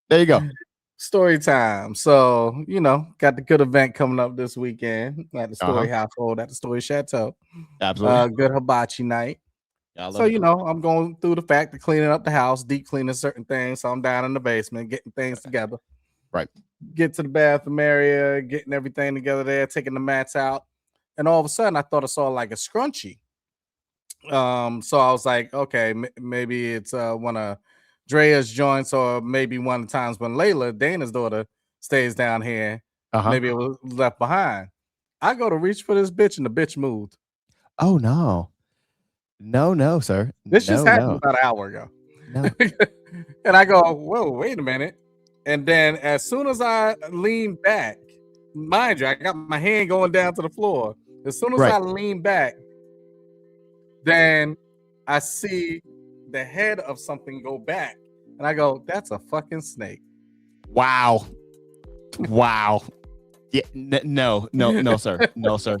There you go. Story time. So, got the good event coming up this weekend at the Story household at the Story Chateau. Absolutely. Good hibachi night. Yeah, I So, love it. I'm going through the fact of cleaning up the house, deep cleaning certain things. So I'm down in the basement, getting things together. Right. Get to the bathroom area, getting everything together there, taking the mats out. And all of a sudden, I thought I saw like a scrunchie. So I was like, okay, maybe it's one of Drea's joints, or maybe one of the times when Layla, Dana's daughter, stays down here. Maybe it was left behind. I go to reach for this bitch, and the bitch moved. Oh no. No, sir. This just happened about an hour ago. No. And I go, whoa, wait a minute. And then as soon as I lean back, mind you, I got my hand going down to the floor. As soon as I lean back, then I see the head of something go back. And I go, that's a fucking snake. Wow. Yeah, no, sir. No, sir.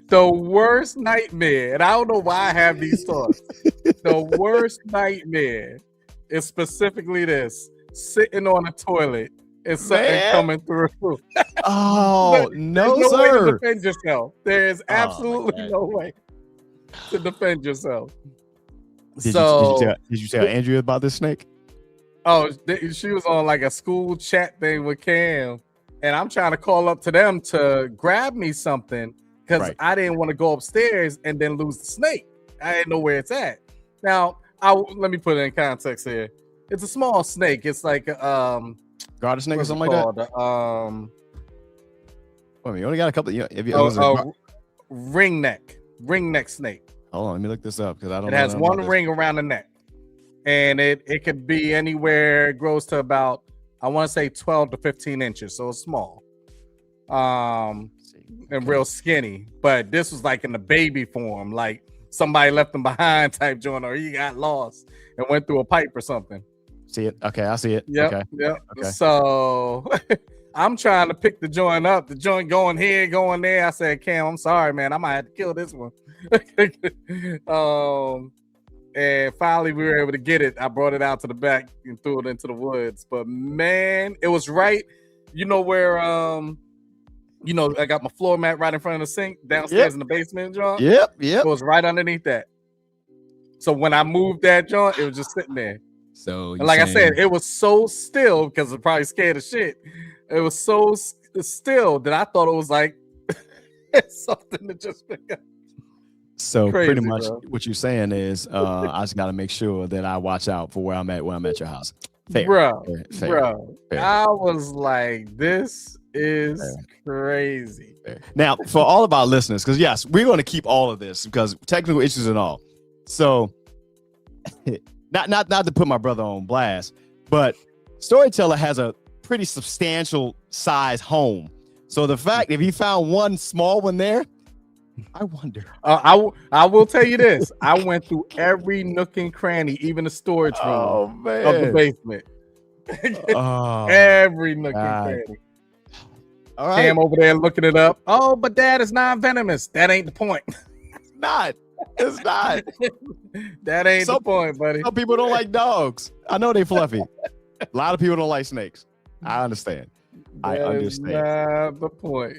The worst nightmare, and I don't know why I have these thoughts. The worst nightmare is specifically this: sitting on a toilet and something coming through. Oh, no, there's no way sir. to defend yourself. There is absolutely no way to defend yourself. Did you tell Andrea about this snake? Oh, she was on like a school chat thing with Cam, and I'm trying to call up to them to grab me something because I didn't want to go upstairs and then lose the snake. I didn't know where it's at. Now, let me put it in context here. It's a small snake. It's like garter snake or something like that. Wait, you only got a couple. Ring neck snake. Hold on, let me look this up because I don't. It has one ring around the neck, and it could be anywhere. It grows to about, I want to say 12 to 15 inches, so it's small, and real skinny. But this was like in the baby form, like somebody left him behind type joint, or he got lost and went through a pipe or something. See it? Okay, I see it. Yep, okay. Yep. Okay. So I'm trying to pick the joint up. The joint going here, going there. I said, Cam, I'm sorry, man. I might have to kill this one. And finally we were able to get it. I brought it out to the back and threw it into the woods. But man, it was right. Where I got my floor mat right in front of the sink downstairs in the basement, John. Yep. It was right underneath that. So when I moved that joint, it was just sitting there. So and like I said, it was so still because I'm probably scared of shit. It was so still that I thought it was like something to just pick up. So crazy, pretty much what you're saying is I just got to make sure that I watch out for where I'm at your house. Fair. Bro. I was like, this is crazy. Fair. Now, for all of our listeners, because yes, we're going to keep all of this because technical issues and all. So not to put my brother on blast, but Storyteller has a pretty substantial size home. So the fact if he found one small one there, I wonder. I will tell you this. I went through every nook and cranny, even the storage room of the basement. Every nook and cranny. All right. Cam over there looking it up. Oh, but Dad is non-venomous. That ain't the point. It's not. That ain't the point, buddy. Some people don't like dogs. I know they fluffy. A lot of people don't like snakes. I understand. I understand. Not the point.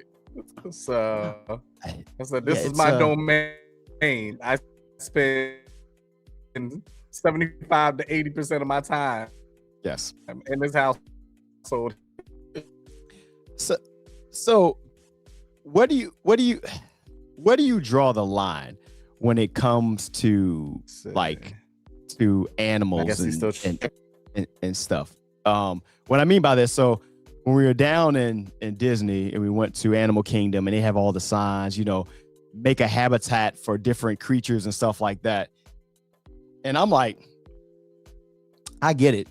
So I said, this is my domain. I spend 75 to 80% of my time. Yes. In this household. So where do you draw the line when it comes to to animals and stuff? What I mean by this, so when we were down in Disney and we went to Animal Kingdom and they have all the signs, make a habitat for different creatures and stuff like that. And I'm like, I get it.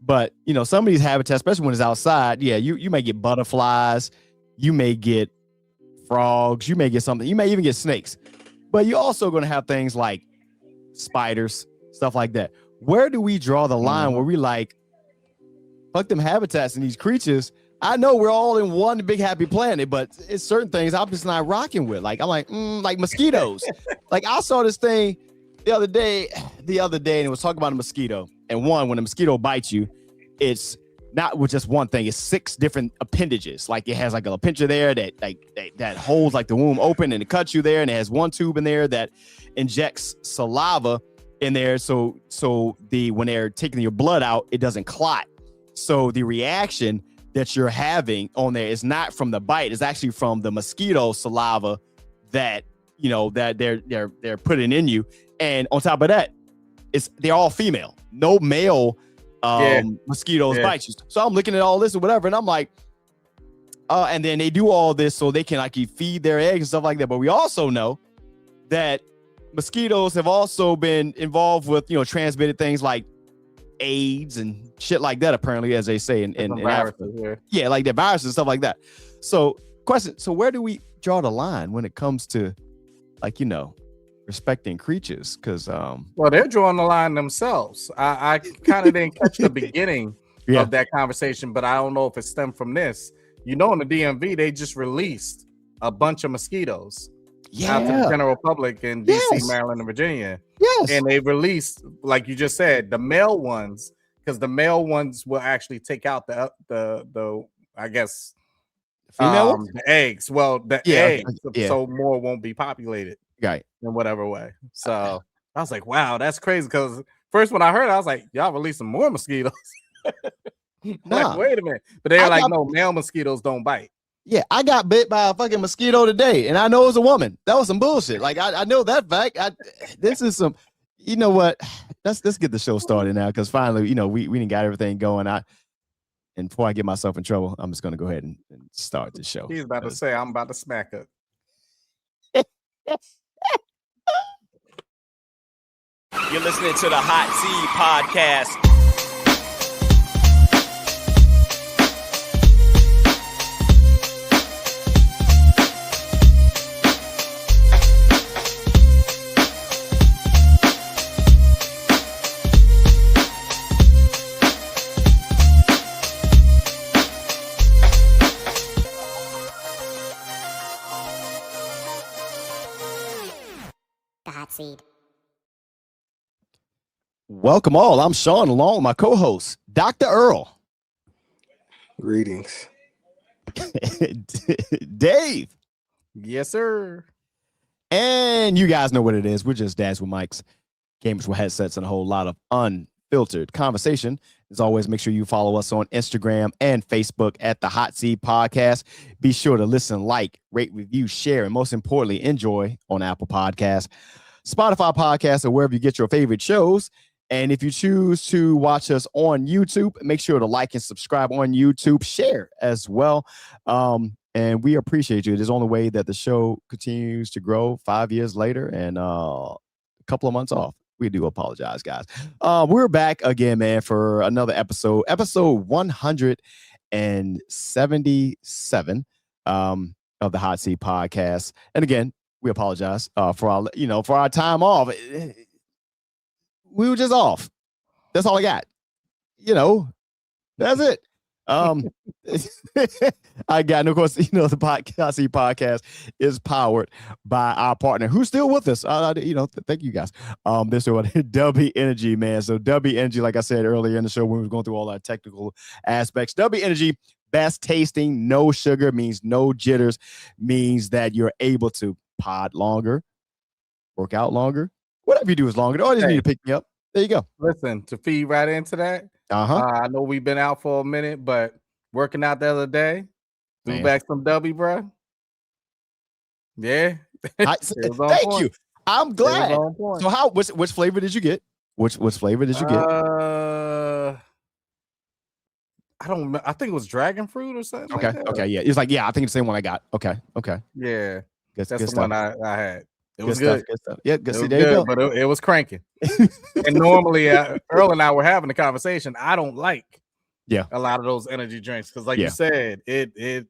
But, some of these habitats, especially when it's outside, you may get butterflies, you may get frogs, you may get something, you may even get snakes. But you're also going to have things like spiders, stuff like that. Where do we draw the line where we like, fuck them habitats and these creatures? I know we're all in one big happy planet, but it's certain things I'm just not rocking with. Like, I'm like mosquitoes. Like, I saw this thing the other day, and it was talking about a mosquito. And one, when a mosquito bites you, it's not with just one thing. It's 6 different appendages. Like it has like a pincher there that holds like the womb open and it cuts you there. And it has one tube in there that injects saliva in there. So when they're taking your blood out, it doesn't clot. So the reaction that you're having on there is not from the bite. It's actually from the mosquito saliva that, that they're putting in you. And on top of that, they're all female. No male mosquitoes bite you. So I'm looking at all this or whatever, and I'm like, and then they do all this so they can like feed their eggs and stuff like that. But we also know that mosquitoes have also been involved with, transmitted things like AIDS and shit like that, apparently, as they say in Africa. Yeah, like the viruses and stuff like that. So question, so where do we draw the line when it comes to like, respecting creatures? Because well, they're drawing the line themselves. I kind of didn't catch the beginning of that conversation, but I don't know if it stemmed from this. In the DMV, they just released a bunch of mosquitoes out to the general public in DC, Maryland, and Virginia. Yes. And they released, like you just said, the male ones, because the male ones will actually take out the I guess female the eggs. Well, the eggs, so more won't be populated. Right. In whatever way. So I was like, wow, that's crazy. Because first when I heard it, I was like, y'all releasing more mosquitoes. Like, wait a minute. But they're like, no, male mosquitoes don't bite. Yeah, I got bit by a fucking mosquito today, and I know it was a woman. That was some bullshit. Like I know that fact. This is some, you know what? Let's get the show started now, because finally, we didn't got everything going. And before I get myself in trouble, I'm just gonna go ahead and start the show. He's about to say I'm about to smack up. You're listening to the Hot Seed Podcast. The Hot Seed. Welcome all. I'm Shawn, along with my co-host, Dr. Earl. Greetings. Dave. Yes, sir. And you guys know what it is. We're just dads with mics, gamers with headsets, and a whole lot of unfiltered conversation. As always, make sure you follow us on Instagram and Facebook at the Hot Seed Podcast. Be sure to listen, like, rate, review, share, and most importantly, enjoy on Apple Podcasts, Spotify Podcasts, or wherever you get your favorite shows. And if you choose to watch us on YouTube, make sure to like and subscribe on YouTube, share as well. And we appreciate you. It is on the way that the show continues to grow 5 years later and a couple of months off. We do apologize, guys. We're back again, man, for another episode 177 of the Hot Seat Podcast. And again, we apologize for our time off. We were just off. That's all I got. That's it. I got, and of course, the podcast is powered by our partner who's still with us. Thank you guys. This is what DUBBY Energy, man. So DUBBY Energy, like I said earlier in the show when we were going through all our technical aspects, DUBBY Energy, best tasting, no sugar, means no jitters, means that you're able to pod longer, work out longer. Whatever you do is longer. Oh, I just need to pick me up. There you go. Listen, to feed right into that. I know we've been out for a minute, but working out the other day, threw back some DUBBY, bro. Yeah. Thank you. I'm glad. So which flavor did you get? Which flavor did you get? I don't know. I think it was dragon fruit or something. Okay. Like okay. Yeah. It's like, I think it's the same one I got. Okay. Yeah. That's the one I had. It was good. Good stuff. Yeah, good. See, there you go. But it was cranking. And normally, Earl and I were having a conversation. I don't like a lot of those energy drinks because, like you said, it'll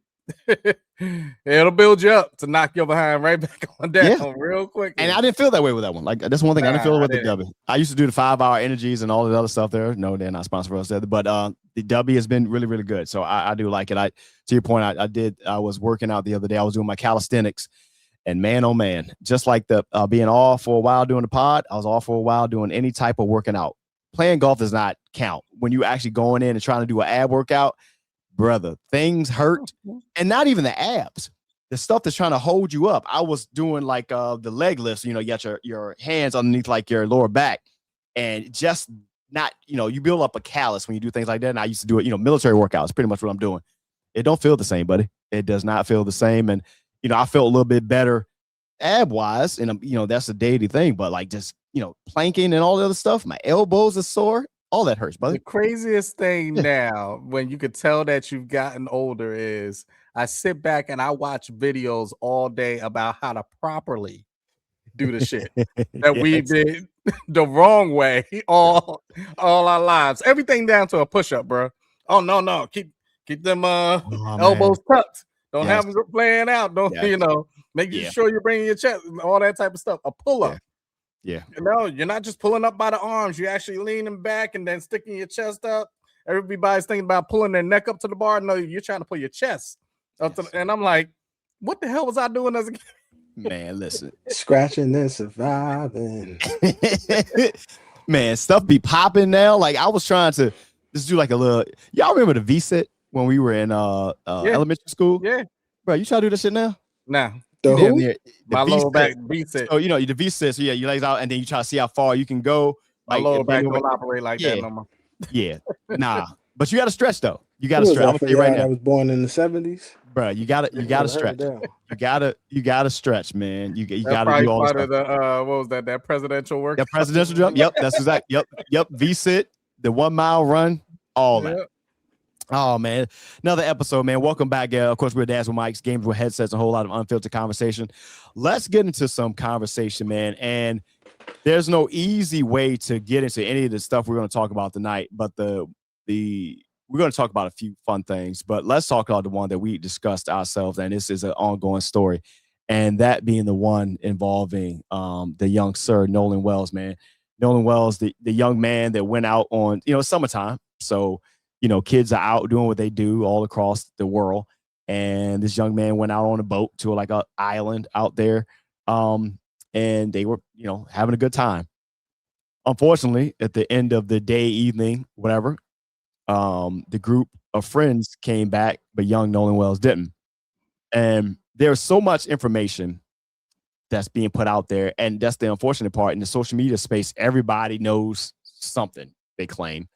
build you up to knock your behind right back on down real quick. And I didn't feel that way with that one. Like that's one thing I didn't feel it with the DUBBY. I used to do the 5-hour energies and all the other stuff there. No, they're not sponsored for us, but the DUBBY has been really, really good. So I do like it. To your point, I was working out the other day. I was doing my calisthenics. And man, oh man, just like the being off for a while doing the pod, I was off for a while doing any type of working out. playing golf does not count. When you actually going in and trying to do an ab workout, brother, things hurt. And not even the abs. The stuff that's trying to hold you up. I was doing like the leg lifts, you got your hands underneath like your lower back, and just not, you build up a callus when you do things like that. And I used to do it, military workouts, pretty much what I'm doing. It don't feel the same, buddy. It does not feel the same. And, I felt a little bit better ab wise, and that's a daily thing, but like just, planking and all the other stuff, my elbows are sore. All that hurts, buddy. The craziest thing now, when you could tell that you've gotten older, is I sit back and I watch videos all day about how to properly do the shit that we did the wrong way all our lives. Everything down to a push-up, bro. Oh no, keep them elbows tucked. Don't have them playing out. Don't make sure you're bringing your chest, all that type of stuff. A pull-up. Yeah. No, you're not just pulling up by the arms. You're actually leaning back and then sticking your chest up. Everybody's thinking about pulling their neck up to the bar. No, you're trying to pull your chest up to and I'm like, what the hell was I doing as a kid? Man, listen. Scratching and surviving. Man, stuff be popping now. Like I was trying to just do like a little. Y'all remember the V-sit when we were in elementary school? Yeah. Bro, you try to do that shit now? Nah. My lower back V-sit. So the V-sit. So yeah, you lays out and then you try to see how far you can go. My lower back don't operate like that no more. Yeah. Nah. But you got to stretch though. You got to stretch. I'm gonna tell you right now. I was born in the 70s. Bro, you gotta stretch. You gotta stretch, man. You gotta do all part of the what was that presidential work? That presidential jump. Yep, that's exact. Yep. V-sit, the 1 mile run, all that. Oh man, another episode, man. Welcome back. Of course, we're Dads with Mics, games with headsets, a whole lot of unfiltered conversation. Let's get into some conversation, man. And there's no easy way to get into any of the stuff we're going to talk about tonight, but we're going to talk about a few fun things. But let's talk about the one that we discussed ourselves, and this is an ongoing story, and that being the one involving the young sir Nolan Wells, man. Nolan Wells, the young man that went out on summertime, so. Kids are out doing what they do all across the world. And this young man went out on a boat to like an island out there. And they were, having a good time. Unfortunately, at the end of the day, evening, whatever, the group of friends came back, but young Nolan Wells didn't. And there's so much information that's being put out there. And that's the unfortunate part. In the social media space, everybody knows something, they claim.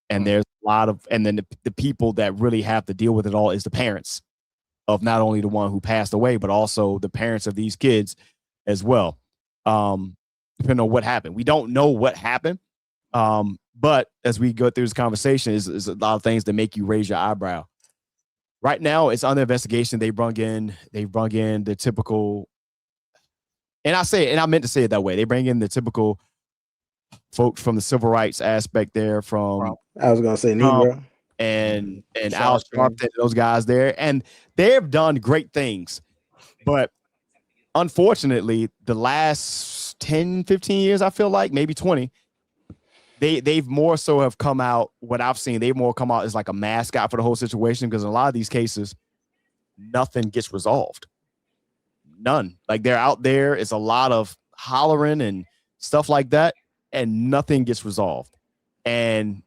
And there's a lot of, and then the people that really have to deal with it all is the parents of not only the one who passed away, but also the parents of these kids as well. Depending on what happened. We don't know what happened. But as we go through this conversation, is a lot of things that make you raise your eyebrow. Right now, it's under investigation. They brung in the typical, and I meant to say it that way. They bring in the typical folks from the civil rights aspect there, from I was gonna say Negro and Al Sharpton, those guys there, and they have done great things, but unfortunately, the last 10, 15 years, I feel like maybe 20, they've more so have come out. What I've seen, they've more come out as like a mascot for the whole situation, because in a lot of these cases, nothing gets resolved. None. Like they're out there, it's a lot of hollering and stuff like that, and nothing gets resolved. And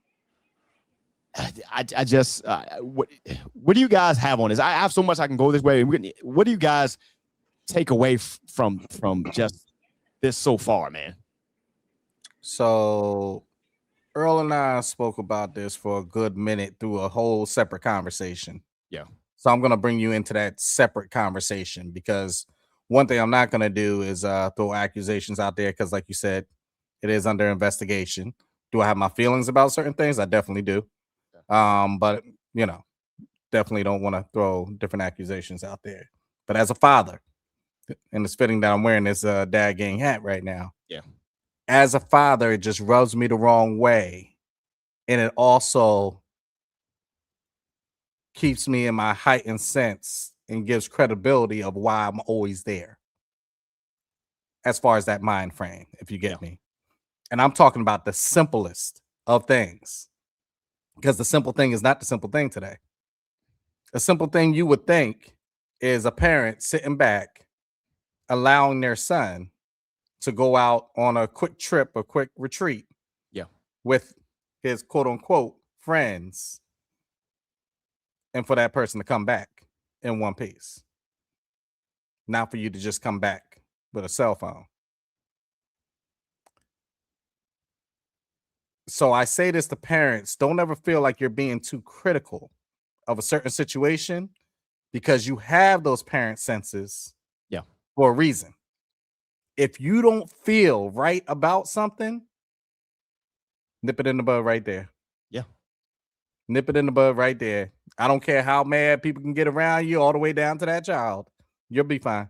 I just what do you guys have on this? I have so much I can go this way. What do you guys take away from just this so far, man? So Earl and I spoke about this for a good minute through a whole separate conversation. Yeah. So I'm going to bring you into that separate conversation, because one thing I'm not going to do is throw accusations out there, because like you said, it is under investigation. Do I have my feelings about certain things? I definitely do. But, definitely don't want to throw different accusations out there. But as a father, and it's fitting that I'm wearing this dad gang hat right now. Yeah. As a father, it just rubs me the wrong way. And it also keeps me in my heightened sense and gives credibility of why I'm always there. As far as that mind frame, if you get me. And I'm talking about the simplest of things, because the simple thing is not the simple thing today. The simple thing you would think is a parent sitting back, allowing their son to go out on a quick trip, a quick retreat, with his quote unquote friends, and for that person to come back in one piece. Not for you to just come back with a cell phone. So I say this to parents, don't ever feel like you're being too critical of a certain situation, because you have those parent senses for a reason. If you don't feel right about something, nip it in the bud right there. Yeah. Nip it in the bud right there. I don't care how mad people can get around you, all the way down to that child. You'll be fine.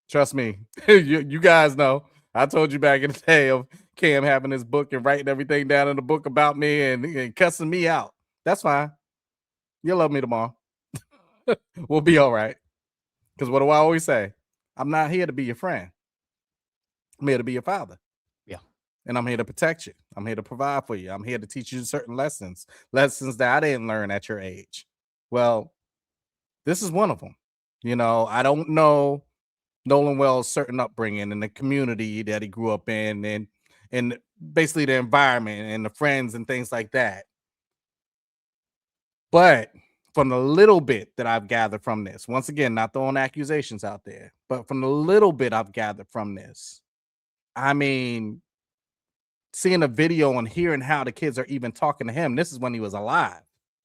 Trust me. you guys know. I told you back in the day of Cam having his book and writing everything down in the book about me and cussing me out. That's fine. You'll love me tomorrow. We'll be all right. Because what do I always say? I'm not here to be your friend. I'm here to be your father. Yeah. And I'm here to protect you. I'm here to provide for you. I'm here to teach you certain lessons that I didn't learn at your age. Well, this is one of them. I don't know Nolan Wells' certain upbringing and the community that he grew up in, and basically the environment and the friends and things like that. But from the little bit that I've gathered from this, once again, not throwing accusations out there, but from the little bit I've gathered from this, I mean, seeing a video and hearing how the kids are even talking to him, this is when he was alive.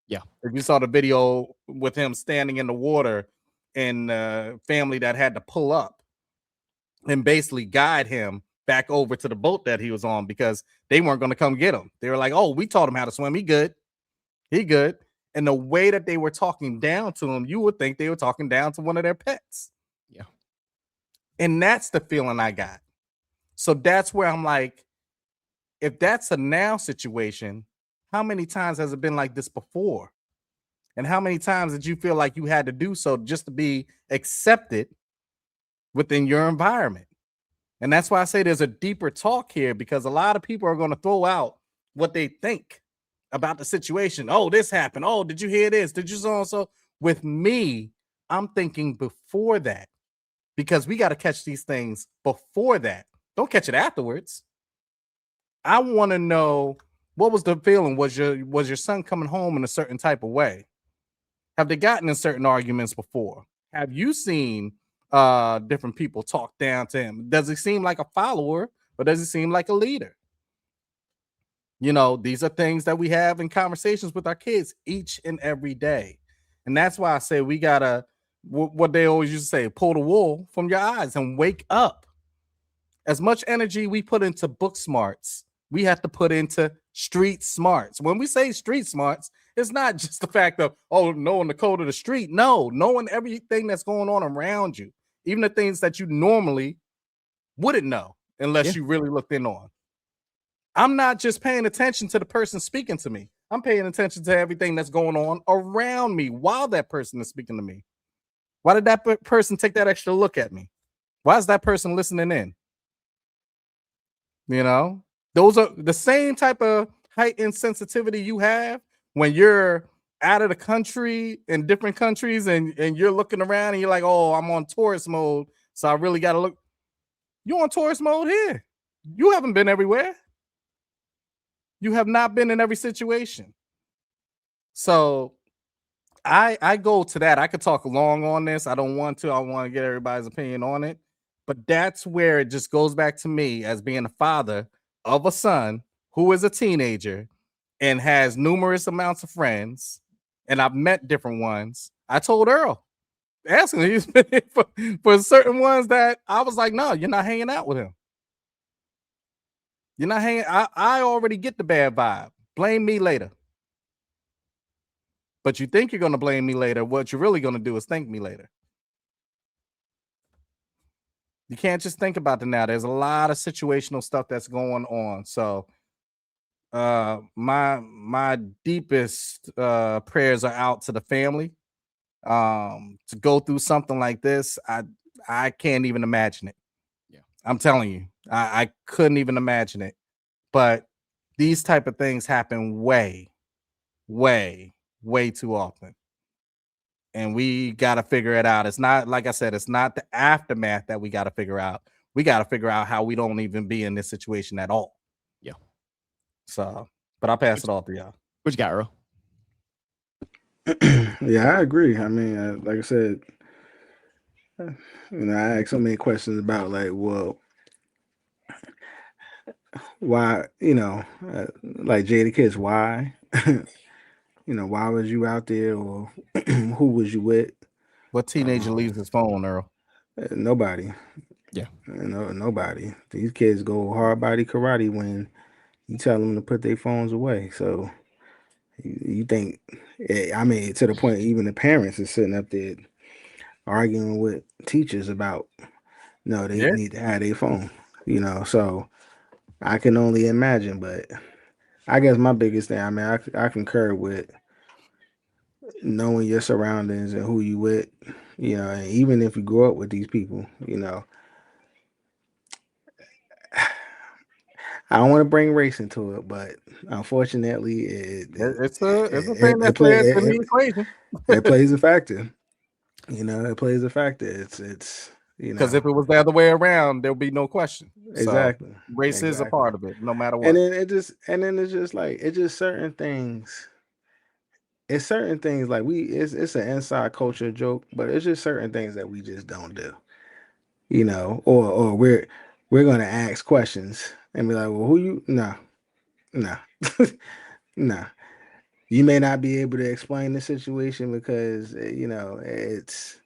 Yeah. If you saw the video with him standing in the water and family that had to pull up and basically guide him back over to the boat that he was on, because they weren't going to come get him. They were like, oh, we taught him how to swim. He good. And the way that they were talking down to him, you would think they were talking down to one of their pets. Yeah. And that's the feeling I got. So that's where I'm like, if that's a now situation, how many times has it been like this before? And how many times did you feel like you had to do so just to be accepted within your environment? And that's why I say there's a deeper talk here, because a lot of people are going to throw out what they think about the situation. Oh, this happened. Oh, did you hear this? Did you so and so? With me, I'm thinking before that, because we got to catch these things before that. Don't catch it afterwards. I want to know, what was the feeling? Was your son coming home in a certain type of way? Have they gotten in certain arguments before? Have you seen different people talk down to him? Does he seem like a follower, or does he seem like a leader? These are things that we have in conversations with our kids each and every day. And that's why I say we gotta, what they always used to say, pull the wool from your eyes and wake up. As much energy we put into book smarts, we have to put into street smarts. When we say street smarts, it's not just the fact of, oh, knowing the code of the street. No, knowing everything that's going on around you, even the things that you normally wouldn't know unless you really looked in on. I'm not just paying attention to the person speaking to me. I'm paying attention to everything that's going on around me while that person is speaking to me. Why did that person take that extra look at me? Why is that person listening in? Those are the same type of heightened sensitivity you have when you're out of the country, in different countries, and you're looking around and you're like, oh, I'm on tourist mode, so I really got to look. You're on tourist mode here. You haven't been everywhere. You have not been in every situation. So I go to that. I could talk long on this. I don't want to. I want to get everybody's opinion on it. But that's where it just goes back to me as being a father of a son who is a teenager and has numerous amounts of friends. And I've met different ones. I told Earl, asking he's been for certain ones that I was like, no, you're not hanging out with him. You're not hanging. I already get the bad vibe. Blame me later. But you think you're going to blame me later. What you're really going to do is thank me later. You can't just think about it now. There's a lot of situational stuff that's going on. So my deepest prayers are out to the family. To go through something like this, I can't even imagine it. Yeah, I'm telling you, I couldn't even imagine it. But these type of things happen way too often. And we got to figure it out. It's not, like I said, it's not the aftermath that we got to figure out. We got to figure out how we don't even be in this situation at all. Yeah. So, but I'll pass it off to y'all. What you got, Earl? Yeah, I agree. I mean, like I said, I asked so many questions about like, well, why, like Jada Kids, why, why was you out there, or who was you with? What teenager leaves his phone, Earl? Nobody. Yeah. Nobody. These kids go hard body karate when you tell them to put their phones away. So you think, I mean, to the point even the parents are sitting up there arguing with teachers about, no, they need to have their phone, so I can only imagine. But I guess my biggest thing, I mean, I concur with knowing your surroundings and who you with, and even if you grow up with these people, I don't want to bring race into it, but unfortunately, it's a thing that plays in the equation. It plays a factor. It plays a factor. It's because if it was the other way around, there'll be no question. Exactly. So race is a part of it, no matter what. And then it's just like certain things. It's certain things like it's an inside culture joke, but it's just certain things that we just don't do. Or we're gonna ask questions and be like, well, who you? No. No. You may not be able to explain the situation because it's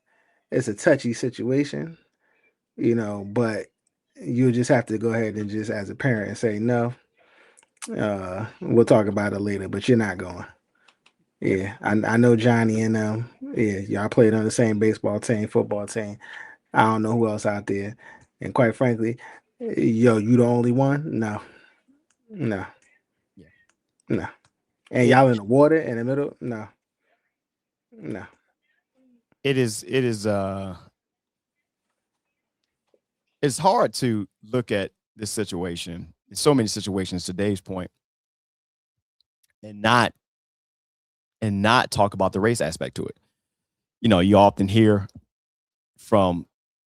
a touchy situation, but you just have to go ahead and just as a parent and say no. We'll talk about it later, but you're not going. Yeah, I know Johnny and yeah, y'all played on the same baseball team, football team. I don't know who else out there, and quite frankly, you the only one? No. Yeah. No. And y'all in the water in the middle? No. It is it's hard to look at this situation in so many situations to Dave's point and not talk about the race aspect to it. You often hear from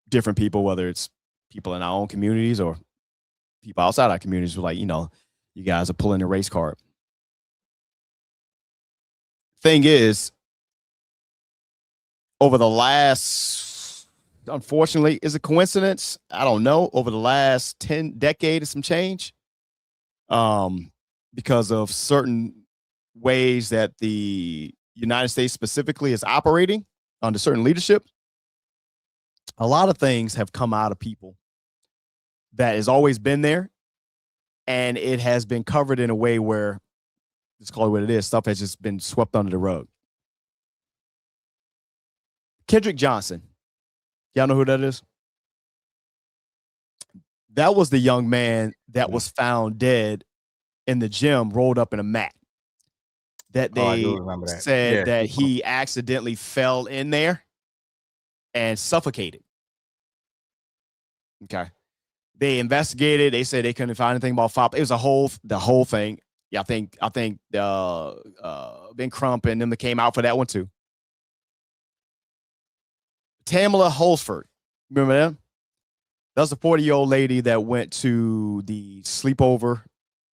different people, whether it's people in our own communities or people outside our communities, who are like, you guys are pulling the race card. Thing is, over the last, unfortunately, is it coincidence? I don't know. Over the last 10 decades, some change, because of certain ways that the United States specifically is operating under certain leadership. A lot of things have come out of people that has always been there, and it has been covered in a way where, let's call it what it is, stuff has just been swept under the rug. Kendrick Johnson. Y'all know who that is? That was the young man that was found dead in the gym, rolled up in a mat. That they said that he accidentally fell in there and suffocated. Okay. They investigated. They said they couldn't find anything about FOP. It was the whole thing. Yeah, I think Ben Crump and them that came out for that one too. Tamala Holsford, remember them? That was a 40-year-old lady that went to the sleepover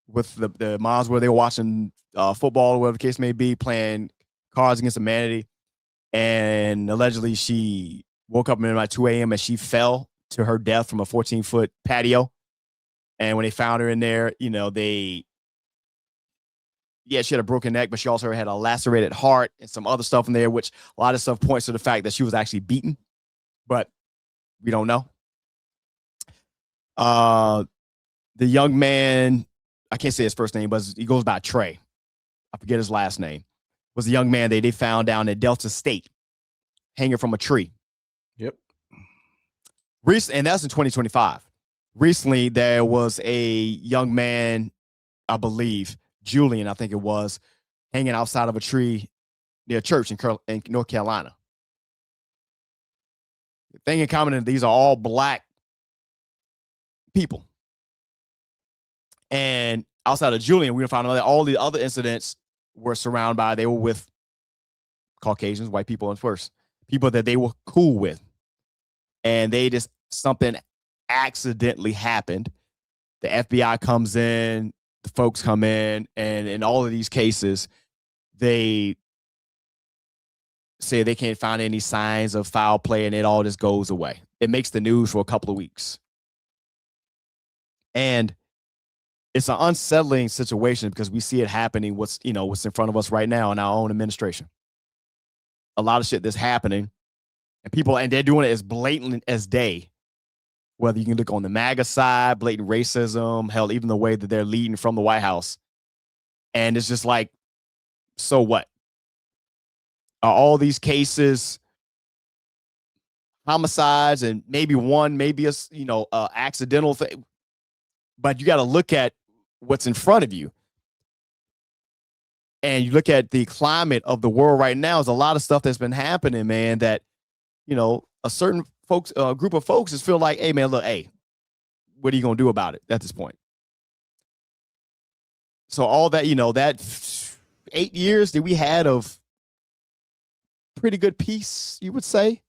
with the moms where they were watching football or whatever the case may be, playing Cards Against Humanity. And allegedly she woke up at 2 a.m. and she fell to her death from a 14-foot patio. And when they found her in there, she had a broken neck, but she also had a lacerated heart and some other stuff in there, which a lot of stuff points to the fact that she was actually beaten, but we don't know. The young man, I can't say his first name, but he goes by Trey. I forget his last name. Was the young man they found down in Delta State, hanging from a tree. Yep. And that's in 2025. Recently, there was a young man, I believe, Julian, I think it was, hanging outside of a tree near a church in North Carolina. The thing in common is these are all Black people. And outside of Julian, we found out that all the other incidents were they were with Caucasians, white people at first, people that they were cool with. And something accidentally happened. The FBI comes in, the folks come in, and in all of these cases, they say they can't find any signs of foul play, and it all just goes away. It makes the news for a couple of weeks. And it's an unsettling situation because we see it happening, what's in front of us right now in our own administration. A lot of shit that's happening, and they're doing it as blatant as day. Whether you can look on the MAGA side, blatant racism, hell, even the way that they're leading from the White House. And it's just like, so what? Are all these cases homicides and maybe a accidental thing? But you got to look at what's in front of you. And you look at the climate of the world right now, there's a lot of stuff that's been happening, man, that, a certain group of folks just feel like, hey, man, look, hey, what are you going to do about it at this point? So all that, that 8 years that we had of pretty good peace, you would say.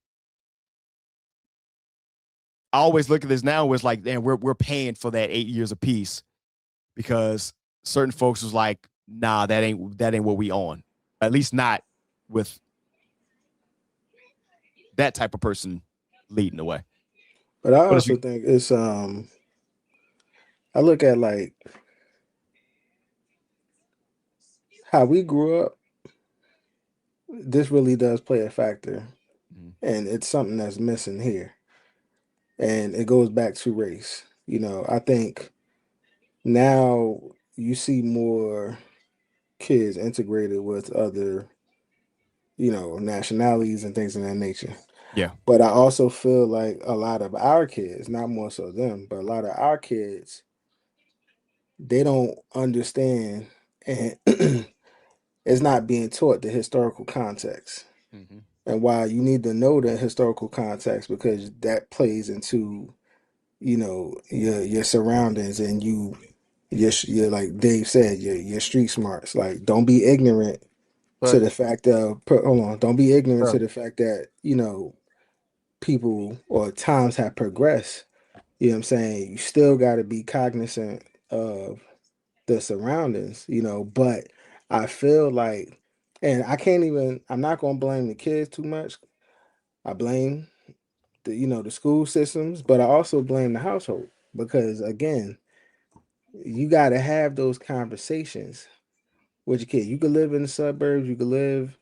I always look at this now as like, damn, we're paying for that 8 years of peace, because certain folks was like, nah, that ain't what we on. At least not with that type of person leading the way. But I also think it's I look at like how we grew up. This really does play a factor, and it's something that's missing here. And it goes back to race. I think now you see more kids integrated with other, nationalities and things of that nature. Yeah. But I also feel like a lot of our kids, not more so them, but a lot of our kids, they don't understand, and it's not being taught the historical context. Mm-hmm. And why you need to know the historical context, because that plays into, your surroundings, and you're like Dave said, your street smarts. Like, don't be ignorant to the fact of, don't be ignorant to the fact that, people or times have progressed. You know what I'm saying? You still got to be cognizant of the surroundings, but I feel like, and I'm not going to blame the kids too much. I blame the school systems, but I also blame the household, because again, you got to have those conversations with your kid. You could live in the suburbs, you could live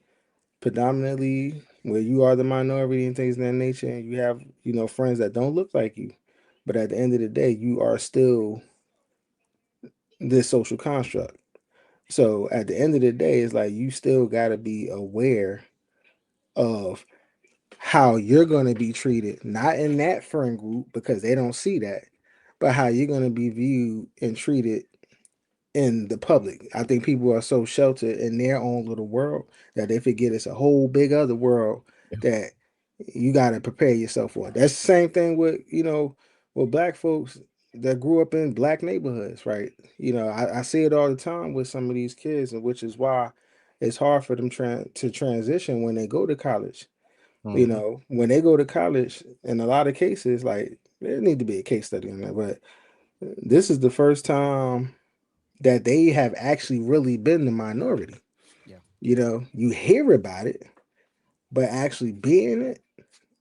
predominantly where you are the minority and things of that nature, and you have, friends that don't look like you, but at the end of the day, you are still this social construct. So at the end of the day, it's like you still got to be aware of how you're going to be treated, not in that friend group because they don't see that, but how you're going to be viewed and treated in the public. I think people are so sheltered in their own little world that they forget it's a whole big other world that you got to prepare yourself for. That's the same thing with, with black folks that grew up in black neighborhoods, right? I see it all the time with some of these kids, and which is why it's hard for them to transition when they go to college. Mm-hmm. When they go to college, in a lot of cases, like, there need to be a case study on that, but this is the first time that they have actually really been the minority. Yeah. You hear about it, but actually being it,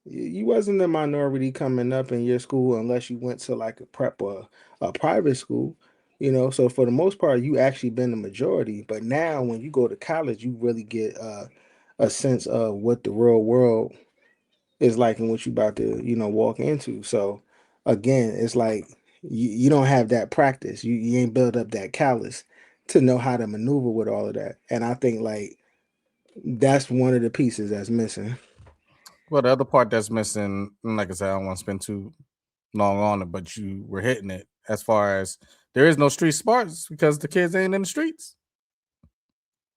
you wasn't a minority coming up in your school unless you went to like a prep or a private school, so for the most part, you actually been the majority. But now when you go to college, you really get a sense of what the real world is like and what you about to, walk into. So again, it's like you don't have that practice. You ain't built up that callus to know how to maneuver with all of that. And I think like that's one of the pieces that's missing. Well, the other part that's missing, like I said, I don't want to spend too long on it, but you were hitting it as far as there is no street smarts because the kids ain't in the streets.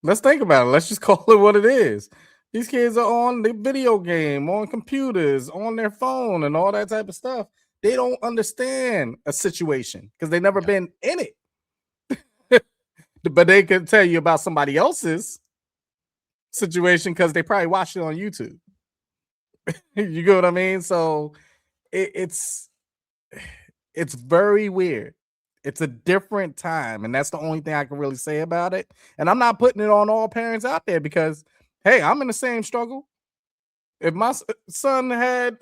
Let's think about it. Let's just call it what it is. These kids are on the video game, on computers, on their phone, and all that type of stuff. They don't understand a situation because they've never been in it. But they can tell you about somebody else's situation because they probably watched it on YouTube. You get what I mean? So it's very weird. It's a different time, and that's the only thing I can really say about it. And I'm not putting it on all parents out there because, hey, I'm in the same struggle. If my son had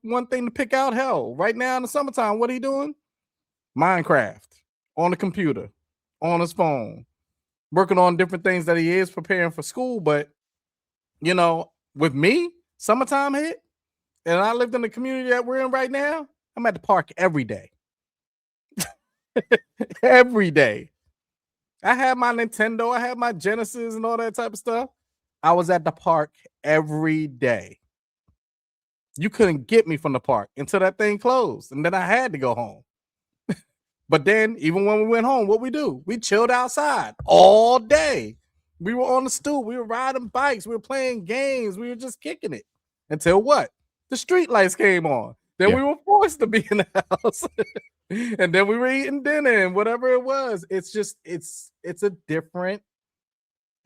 one thing to pick out, hell, right now in the summertime, what are he doing? Minecraft on the computer, on his phone, working on different things that he is preparing for school. But, you know, with me, summertime hit, and I lived in the community that we're in right now, I'm at the park every day. Every day. I had my Nintendo, I had my Genesis and all that type of stuff. I was at the park every day. You couldn't get me from the park until that thing closed, and then I had to go home. But then, even when we went home, what we do? We chilled outside all day. We were on the stoop. We were riding bikes. We were playing games. We were just kicking it until what? The street lights came on. Then we were forced to be in the house. And then we were eating dinner and whatever it was. It's just, it's a different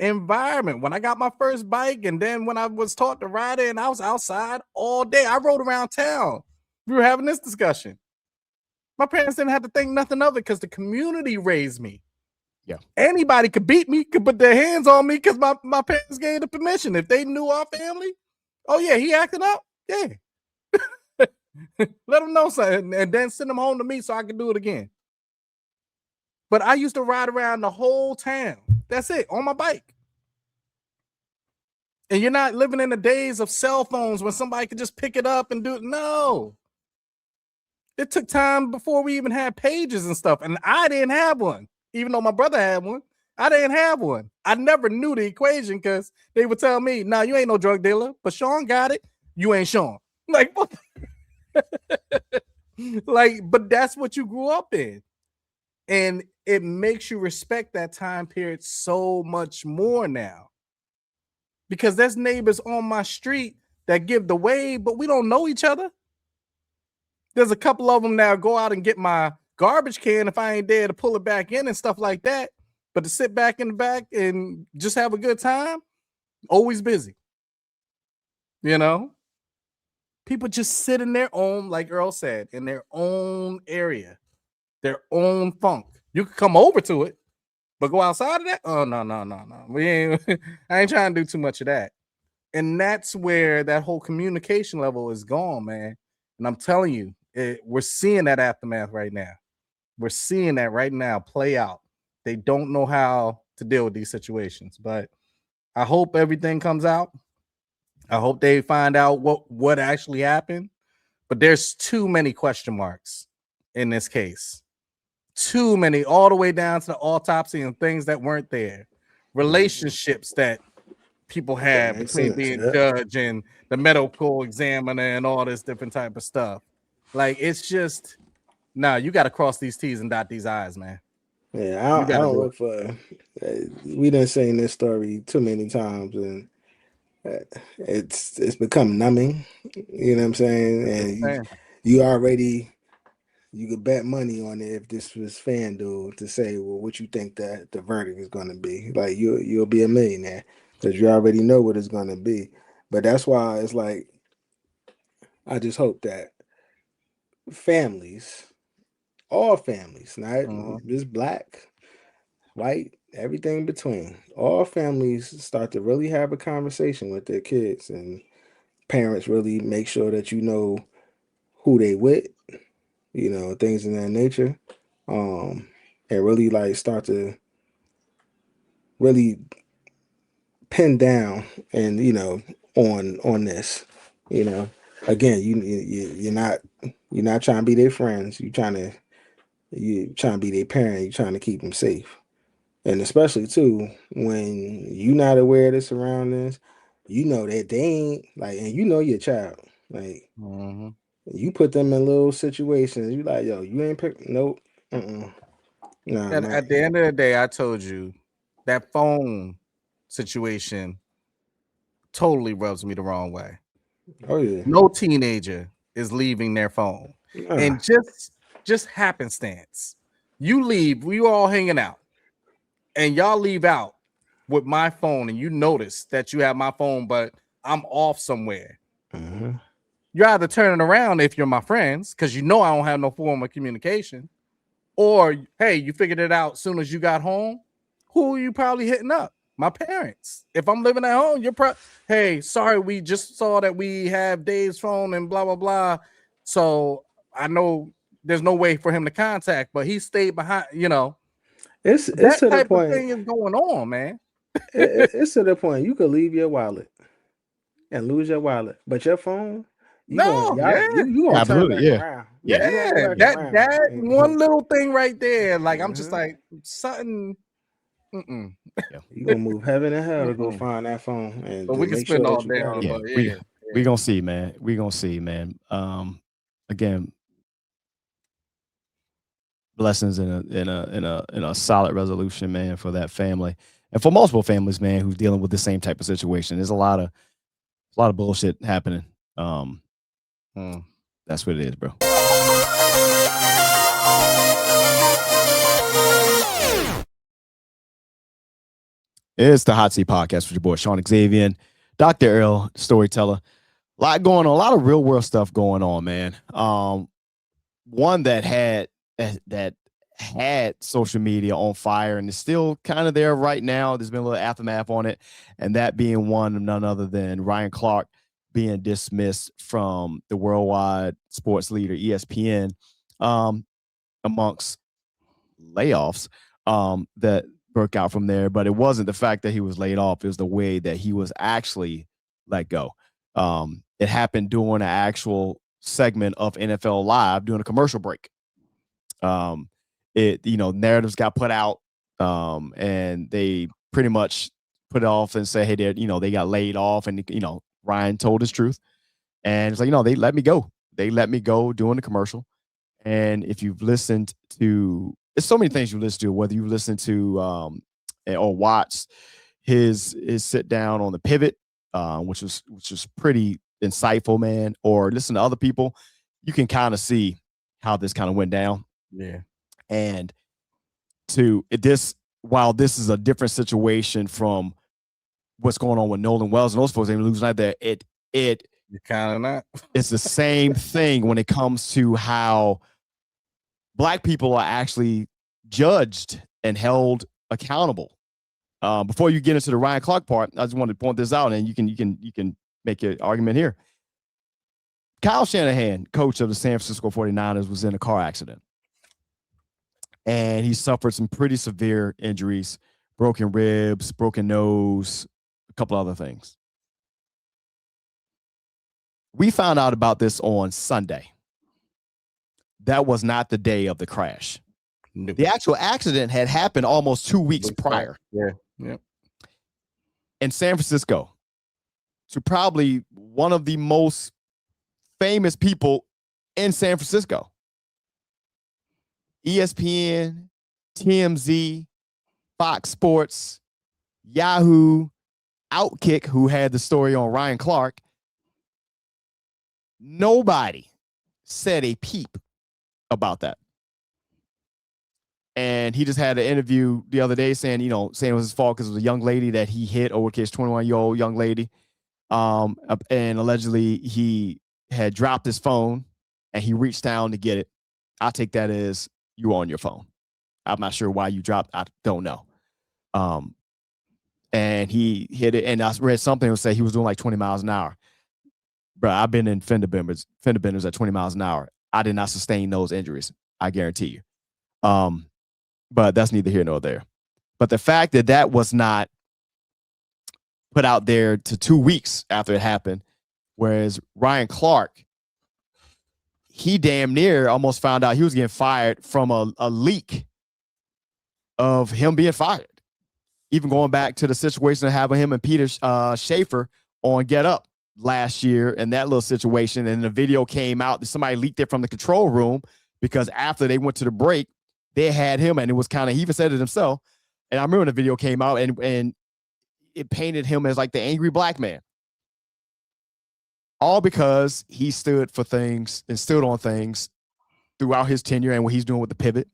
environment. When I got my first bike, and then when I was taught to ride it, and I was outside all day, I rode around town. We were having this discussion. My parents didn't have to think nothing of it because the community raised me. Yeah. Anybody could beat me, could put their hands on me because my parents gave the permission. If they knew our family, oh yeah, he acting up. Yeah. Let them know something and then send them home to me so I can do it again. But I used to ride around the whole town. That's it, on my bike. And you're not living in the days of cell phones when somebody could just pick it up and do it. No. It took time before we even had pages and stuff. And I didn't have one. Even though my brother had one, I didn't have one. I never knew the equation because they would tell me, nah, you ain't no drug dealer, but Shawn got it. You ain't Shawn. Like, what? Like, but that's what you grew up in. And it makes you respect that time period so much more now. Because there's neighbors on my street that give the wave, but we don't know each other. There's a couple of them now go out and get my garbage can if I ain't there to pull it back in and stuff like that. But to sit back in the back and just have a good time, always busy. You know? People just sit in their own, like Earl said, in their own area, their own funk. You could come over to it, but go outside of that? Oh, no. I ain't trying to do too much of that. And that's where that whole communication level is gone, man. And I'm telling you, we're seeing that aftermath right now. We're seeing that right now play out. They don't know how to deal with these situations, but I hope everything comes out. I hope they find out what actually happened, but there's too many question marks in this case. Too many, all the way down to the autopsy and things that weren't there. Relationships that people had between being judge and the medical examiner and all this different type of stuff. Like, it's just, you got to cross these T's and dot these I's, man. Yeah, I don't look for, we done seen this story too many times, and it's become numbing. You know what I'm saying? And you could bet money on it if this was FanDuel to say, well, what you think that the verdict is going to be. Like, you'll be a millionaire because you already know what it's going to be. But that's why it's like, I just hope that families, all families, not just black, white, everything in between, all families start to really have a conversation with their kids, and parents really make sure that you know who they with, you know, things in that nature, and really like start to really pin down and, you know, on this, you know, again, you're not trying to be their friends, you're trying to be their parent, you're trying to keep them safe. And especially too, when you're not aware of the surroundings, you know that they ain't like, and you know your child, like you put them in little situations. You like, yo, you ain't pick, nope, Nah. At the end of the day, I told you that phone situation totally rubs me the wrong way. Oh yeah, no teenager is leaving their phone, and just happenstance, you leave, we all hanging out, and y'all leave out with my phone, and you notice that you have my phone, but I'm off somewhere. You're either turning around if you're my friends, because you know I don't have no form of communication, Or, hey, you figured it out as soon as you got home. Who are you probably hitting up? My parents. If I'm living at home, hey, sorry, we just saw that we have Dave's phone and blah, blah, blah. So I know there's no way for him to contact, but he stayed behind, It's that to the type point. of thing is going on, man. It's to the point you could leave your wallet and lose your wallet, but your phone, you gonna turn back around. Yeah, that one little thing right there, like I'm just like something. You gonna move heaven and hell to go find that phone, and but we can spend all day on it. We gonna see, man. We gonna see, man. Again, blessings in a solid resolution, man, for that family and for multiple families, man, who's dealing with the same type of situation. There's a lot of bullshit happening. That's what it is, bro. It's the Hot Seat Podcast with your boy Shawn Xavien, Dr. Earl, storyteller. A lot going on, a lot of real world stuff going on, man. One that had social media on fire and is still kind of there right now. There's been a little aftermath on it, and that being one of none other than Ryan Clark being dismissed from the worldwide sports leader ESPN, amongst layoffs that broke out from there. But it wasn't the fact that he was laid off; it was the way that he was actually let go. It happened during an actual segment of NFL Live during a commercial break. Narratives got put out, and they pretty much put it off and say, hey, they got laid off, and Ryan told his truth, and it's like, they let me go. They let me go during the commercial. And if you've listened to, it's so many things you listen to, whether you listen to or watch his sit down on the pivot, which was pretty insightful, man, or listen to other people, you can kind of see how this kind of went down. Yeah. And while this is a different situation from what's going on with Nolan Wells and those folks ain't losing out there, you're kind of not. It's the same thing when it comes to how Black people are actually judged and held accountable. Before you get into the Ryan Clark part, I just wanted to point this out, and you can make your argument here. Kyle Shanahan, coach of the San Francisco 49ers, was in a car accident, and he suffered some pretty severe injuries, broken ribs, broken nose, a couple other things. We found out about this on Sunday. That was not the day of the crash. No. The actual accident had happened almost 2 weeks prior. Yeah. In San Francisco, to probably one of the most famous people in San Francisco. ESPN, TMZ, Fox Sports, Yahoo, Outkick, who had the story on Ryan Clark. Nobody said a peep about that. And he just had an interview the other day saying it was his fault because it was a young lady that he hit, over case 21-year-old young lady. And allegedly he had dropped his phone and he reached down to get it. I take that as you were on your phone. I'm not sure why you dropped. I don't know. And he hit it. And I read something that would say he was doing like 20 miles an hour. Bro, I've been in fender benders at 20 miles an hour. I did not sustain those injuries. I guarantee you. But that's neither here nor there. But the fact that was not put out there to 2 weeks after it happened, whereas Ryan Clark, he damn near almost found out he was getting fired from a leak of him being fired. Even going back to the situation of having him and Peter Schaefer on Get Up last year and that little situation, and the video came out, somebody leaked it from the control room because after they went to the break, they had him, and it was kind of, he even said it himself. And I remember when the video came out and it painted him as like the angry black man. All because he stood for things and stood on things throughout his tenure, and what he's doing with the pivot.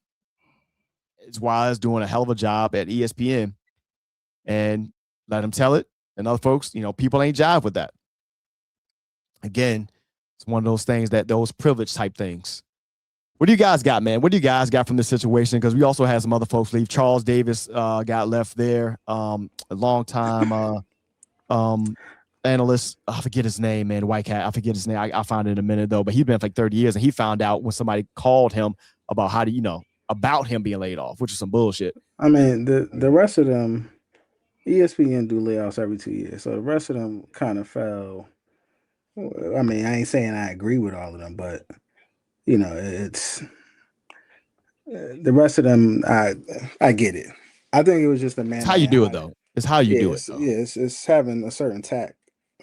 As well as doing a hell of a job at ESPN. And let him tell it. And other folks, people ain't jive with that. Again, it's one of those things those privilege type things. What do you guys got, man? What do you guys got from this situation? Because we also had some other folks leave. Charles Davis got left there. A long time analyst. I forget his name, man. White Cat. I forget his name. I'll find it in a minute though. But he's been for like 30 years, and he found out when somebody called him about about him being laid off, which is some bullshit. I mean, the rest of them, ESPN do layoffs every 2 years, so the rest of them kind of fell. I mean, I ain't saying I agree with all of them, but it's the rest of them. I get it. I think it was just a man. It's how you do it, though. It's how you do it. Yeah, it's having a certain tact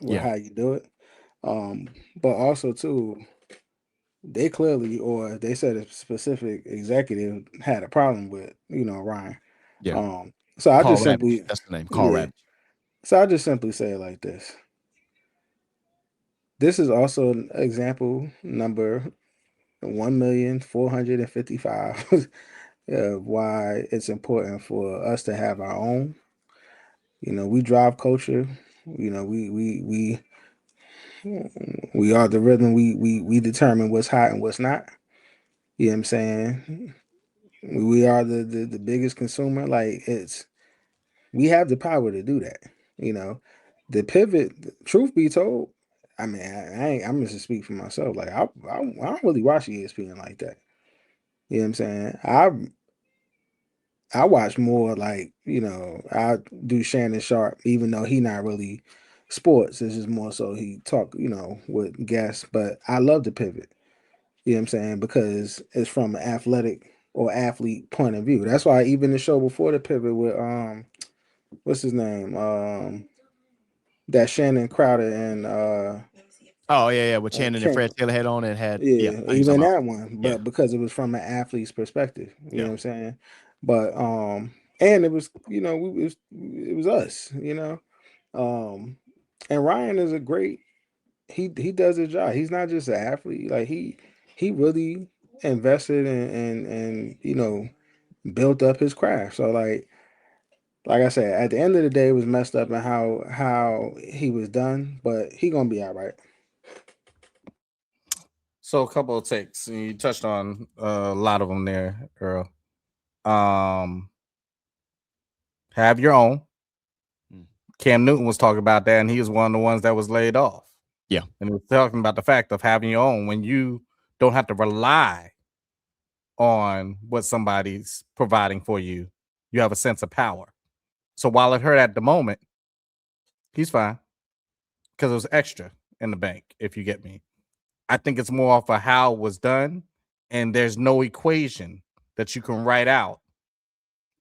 with how you do it. But also too, they clearly, or they said a specific executive had a problem with Ryan. Yeah. So I Carl just simply Ravitch. That's the name. Carl Ravitch. So I just simply say it like this. This is also an example number 1,455 of why it's important for us to have our own. We drive culture. We are the rhythm. We determine what's hot and what's not. You know what I'm saying? We are the biggest consumer. Like we have the power to do that. The pivot. Truth be told, I mean, I'm just to speak for myself. Like I don't really watch ESPN like that. You know what I'm saying? I watch more like, I do Shannon Sharp, even though he not really sports. It's just more so he talk, with guests. But I love the pivot. You know what I'm saying? Because it's from an athletic or athlete point of view. That's why even the show before the pivot with what's his name? That Shannon Crowder and with Shannon and Fred Taylor had on and had even that one, but because it was from an athlete's perspective, you know what I'm saying? But and it was it was us, and Ryan is a great he does his job. He's not just an athlete, like he really invested and built up his craft. So like I said, at the end of the day, it was messed up in how he was done, but he gonna be all right. So a couple of takes. You touched on a lot of them there, Earl. Have your own. Cam Newton was talking about that, and he was one of the ones that was laid off. Yeah. And he was talking about the fact of having your own when you don't have to rely on what somebody's providing for you. You have a sense of power. So while it hurt at the moment, he's fine because it was extra in the bank, if you get me. I think it's more off of how it was done, and there's no equation that you can write out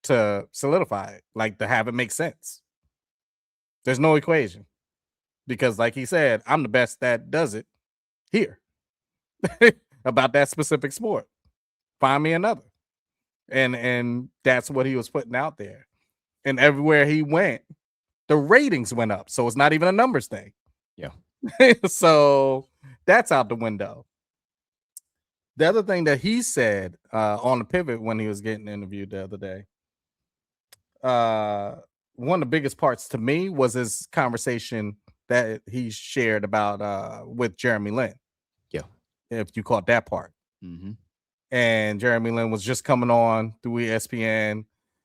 to solidify it, like to have it make sense. There's no equation because, like he said, I'm the best that does it here about that specific sport. Find me another. And that's what he was putting out there. And everywhere he went, the ratings went up. So it's not even a numbers thing. Yeah. So that's out the window. The other thing that he said on the pivot when he was getting interviewed the other day, one of the biggest parts to me was his conversation that he shared about with Jeremy Lin. Yeah. If you caught that part. Mm-hmm. And Jeremy Lin was just coming on through ESPN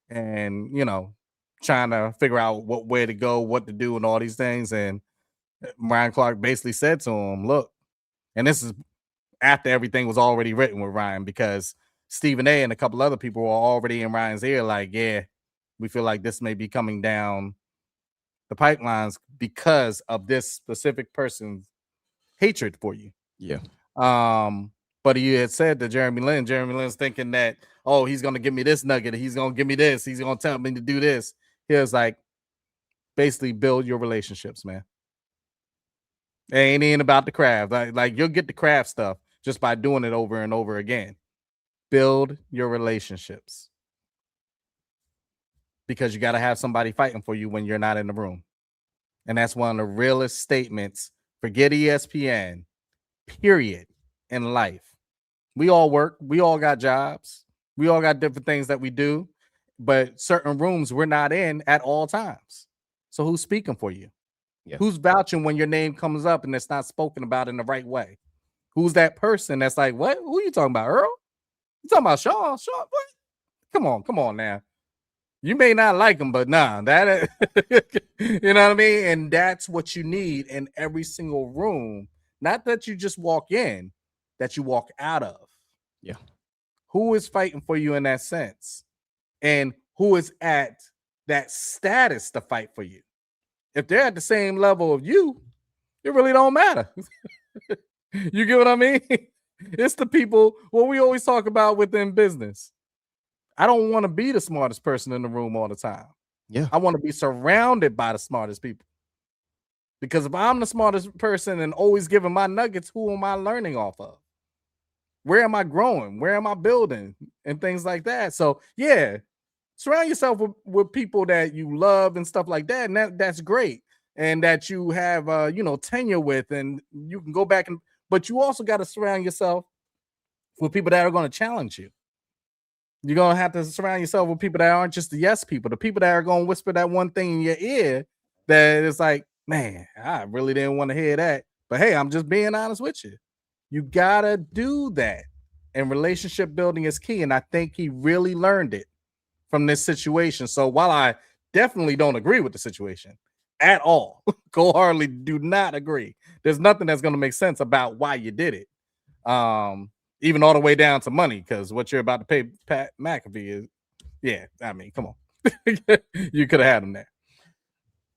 and, trying to figure out where to go, what to do, and all these things. And Ryan Clark basically said to him, look, and this is after everything was already written with Ryan, because Stephen A and a couple other people were already in Ryan's ear like, yeah, we feel like this may be coming down the pipelines because of this specific person's hatred for you. Yeah. But he had said to Jeremy Lin's thinking that, oh, he's going to give me this nugget. He's going to give me this. He's going to tell me to do this. He was like, basically build your relationships, man. It ain't even about the craft. Like you'll get the craft stuff just by doing it over and over again. Build your relationships. Because you got to have somebody fighting for you when you're not in the room. And that's one of the realest statements. Forget ESPN, period, in life. We all work. We all got jobs. We all got different things that we do. But certain rooms we're not in at all times. So who's speaking for you? Yeah. Who's vouching when your name comes up and it's not spoken about in the right way? Who's that person that's like, what? Who are you talking about, Earl? You talking about Shawn? Shawn, what? Come on now. You may not like him, but nah, that you know what I mean? And that's what you need in every single room. Not that you just walk in, that you walk out of. Yeah. Who is fighting for you in that sense? And who is at that status to fight for you? If they're at the same level of you, it really don't matter. You get what I mean? It's the people, what we always talk about within business. I don't want to be the smartest person in the room all the time. Yeah. I want to be surrounded by the smartest people. Because if I'm the smartest person and always giving my nuggets, who am I learning off of? Where am I growing? Where am I building? And things like that. So, yeah, surround yourself with people that you love and stuff like that. And that's great. And that you have, tenure with, and you can go back but you also got to surround yourself with people that are going to challenge you. You're going to have to surround yourself with people that aren't just the yes people, the people that are going to whisper that one thing in your ear that is like, man, I really didn't want to hear that. But hey, I'm just being honest with you. You got to do that. And relationship building is key. And I think he really learned it from this situation. So while I definitely don't agree with the situation at all, wholeheartedly do not agree. There's nothing that's going to make sense about why you did it. Even all the way down to money, because what you're about to pay Pat McAfee is, yeah, I mean, come on. You could have had him there.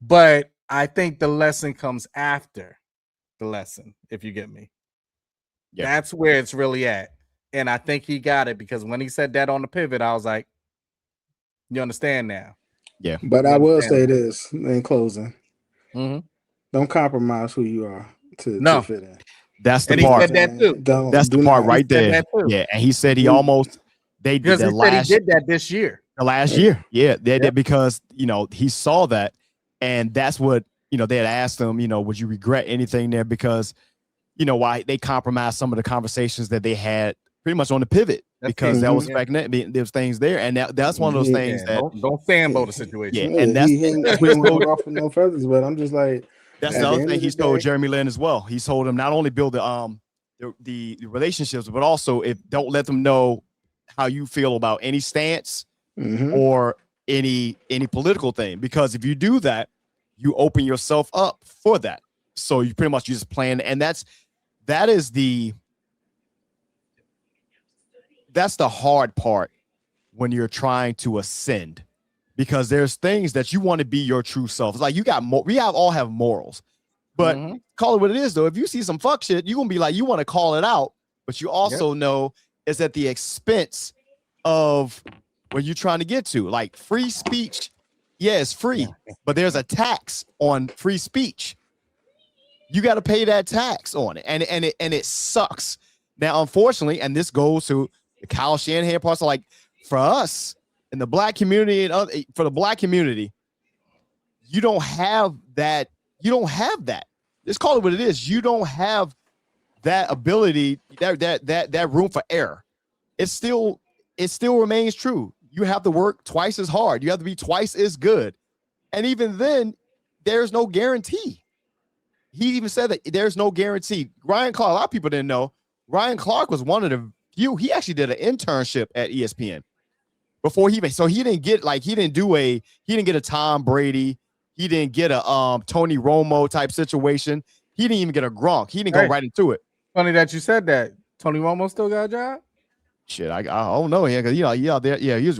But I think the lesson comes after the lesson, if you get me. Yeah. That's where it's really at. And I think he got it, because when he said that on the pivot, I was like, you understand now. Yeah. But I will say this in closing. Mm-hmm. Don't compromise who you are to fit in. That's the part. He said that too. That's the part right there. Yeah, and he said he almost they did that last. He did that this year. The last year, yeah, they did, because he saw that, and that's what they had asked him. Would you regret anything there? Because why they compromised some of the conversations that they had pretty much on the pivot, because that was back then. There's things there, and that's one of those things that don't fanboy the situation. Yeah, and that's he ain't off with no feathers, but I'm just like. That's the other thing he's told Jeremy Lin as well. He's told him not only build the relationships, but also don't let them know how you feel about any stance or any political thing, because if you do that, you open yourself up for that. So you pretty much just plan, and that's the hard part when you're trying to ascend. Because there's things that you want to be your true self. It's like we all have morals, but call it what it is though. If you see some fuck shit, you're gonna be like, you want to call it out, but you also know it's at the expense of what you're trying to get to. Like free speech, yeah, it's free, but there's a tax on free speech. You got to pay that tax on it, and it sucks. Now, unfortunately, and this goes to the Kyle Shanahan parts. Like for us. In the black community and for the black community, you don't have that. You don't have that. Let's call it what it is. You don't have that ability, that room for error. It still remains true. You have to work twice as hard. You have to be twice as good. And even then, there's no guarantee. He even said that there's no guarantee. Ryan Clark, a lot of people didn't know. Ryan Clark was one of the few. He actually did an internship at ESPN. Before he didn't get a Tom Brady, he didn't get a Tony Romo type situation. He didn't even get a Gronk. He didn't go right into it. Funny that you said that. Tony Romo still got a job? Shit, I don't know. Yeah, because he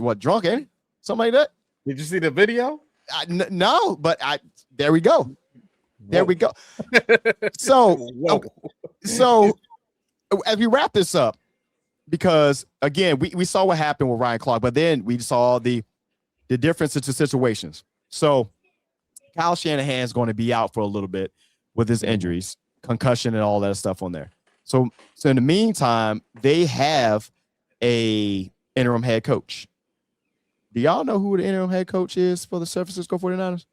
was drunk, ain't he? Something like that. Did you see the video? No, but there we go. There we go. So as we wrap this up. Because again, we saw what happened with Ryan Clark, but then we saw the difference into situations. So Kyle Shanahan is going to be out for a little bit with his injuries, concussion, and all that stuff on there. So in the meantime, they have a interim head coach. Do y'all know who the interim head coach is for the San Francisco 49ers?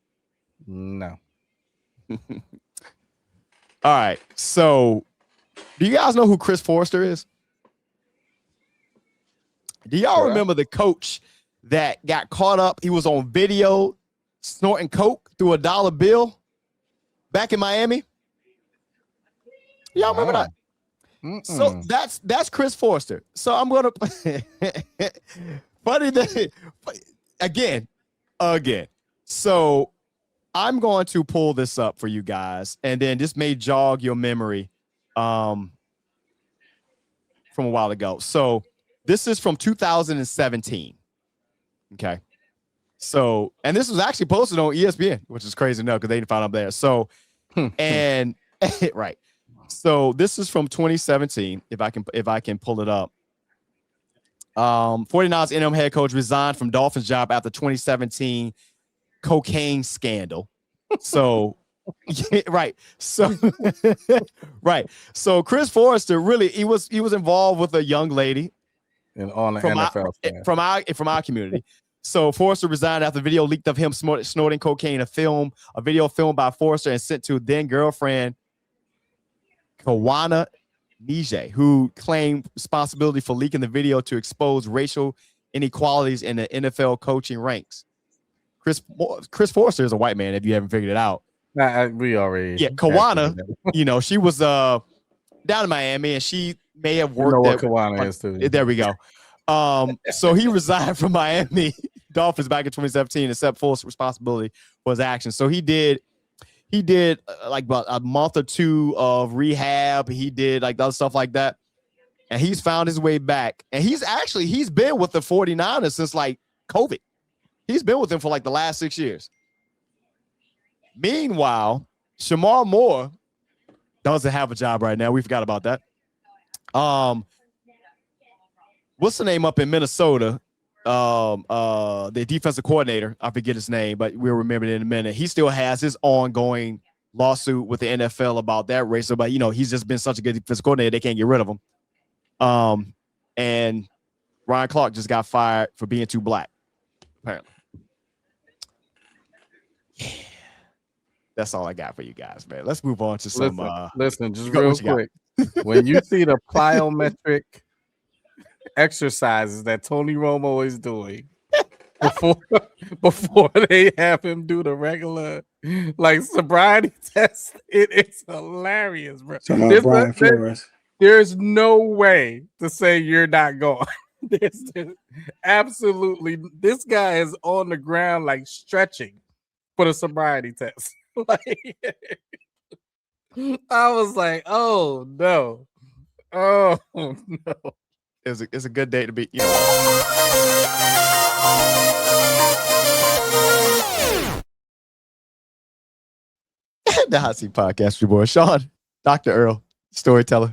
No. All right. So do you guys know who Chris Forrester is? Do y'all remember the coach that got caught up? He was on video snorting coke through a dollar bill back in Miami. Y'all remember that? So that's Chris Forster. So I'm gonna funny thing again. So I'm going to pull this up for you guys, and then this may jog your memory from a while ago. So this is from 2017. Okay. So, and this was actually posted on ESPN, which is crazy enough because they didn't find up there. So, and right. So this is from 2017. If I can pull it up. 49ers interim head coach resigned from Dolphins job after 2017 cocaine scandal. So, yeah, right. So, right. So Chris Forster really he was involved with a young lady and on the from NFL from our community. So Forster resigned after video leaked of him snorting cocaine. A video filmed by Forster and sent to then girlfriend Kawana Nije, who claimed responsibility for leaking the video to expose racial inequalities in the NFL coaching ranks. Chris Forster is a white man, if you haven't figured it out. We already. Yeah, Kawana, she was down in Miami, and she may have worked what Kawana is too. There we go. So he resigned from Miami Dolphins back in 2017 and accepted full responsibility for his actions. So he did like about a month or two of rehab. He did like other stuff like that. And he's found his way back. And he's been with the 49ers since like COVID. He's been with them for like the last 6 years. Meanwhile, Shamar Moore doesn't have a job right now. We forgot about that. What's the name up in Minnesota? The defensive coordinator, I forget his name, but we'll remember it in a minute. He still has his ongoing lawsuit with the NFL about that race. But he's just been such a good defensive coordinator, they can't get rid of him. And Ryan Clark just got fired for being too black, apparently. Yeah. That's all I got for you guys, man. Let's move on to some. Listen, just real quick. When you see the plyometric exercises that Tony Romo is doing before they have him do the regular like sobriety test, it's hilarious, bro. There's no way to say you're not going. There's absolutely, this guy is on the ground like stretching for the sobriety test. Like, I was like, oh no. It's a good day to be, The Hot Seat Podcast, your boy Shawn, Dr. Earl, storyteller.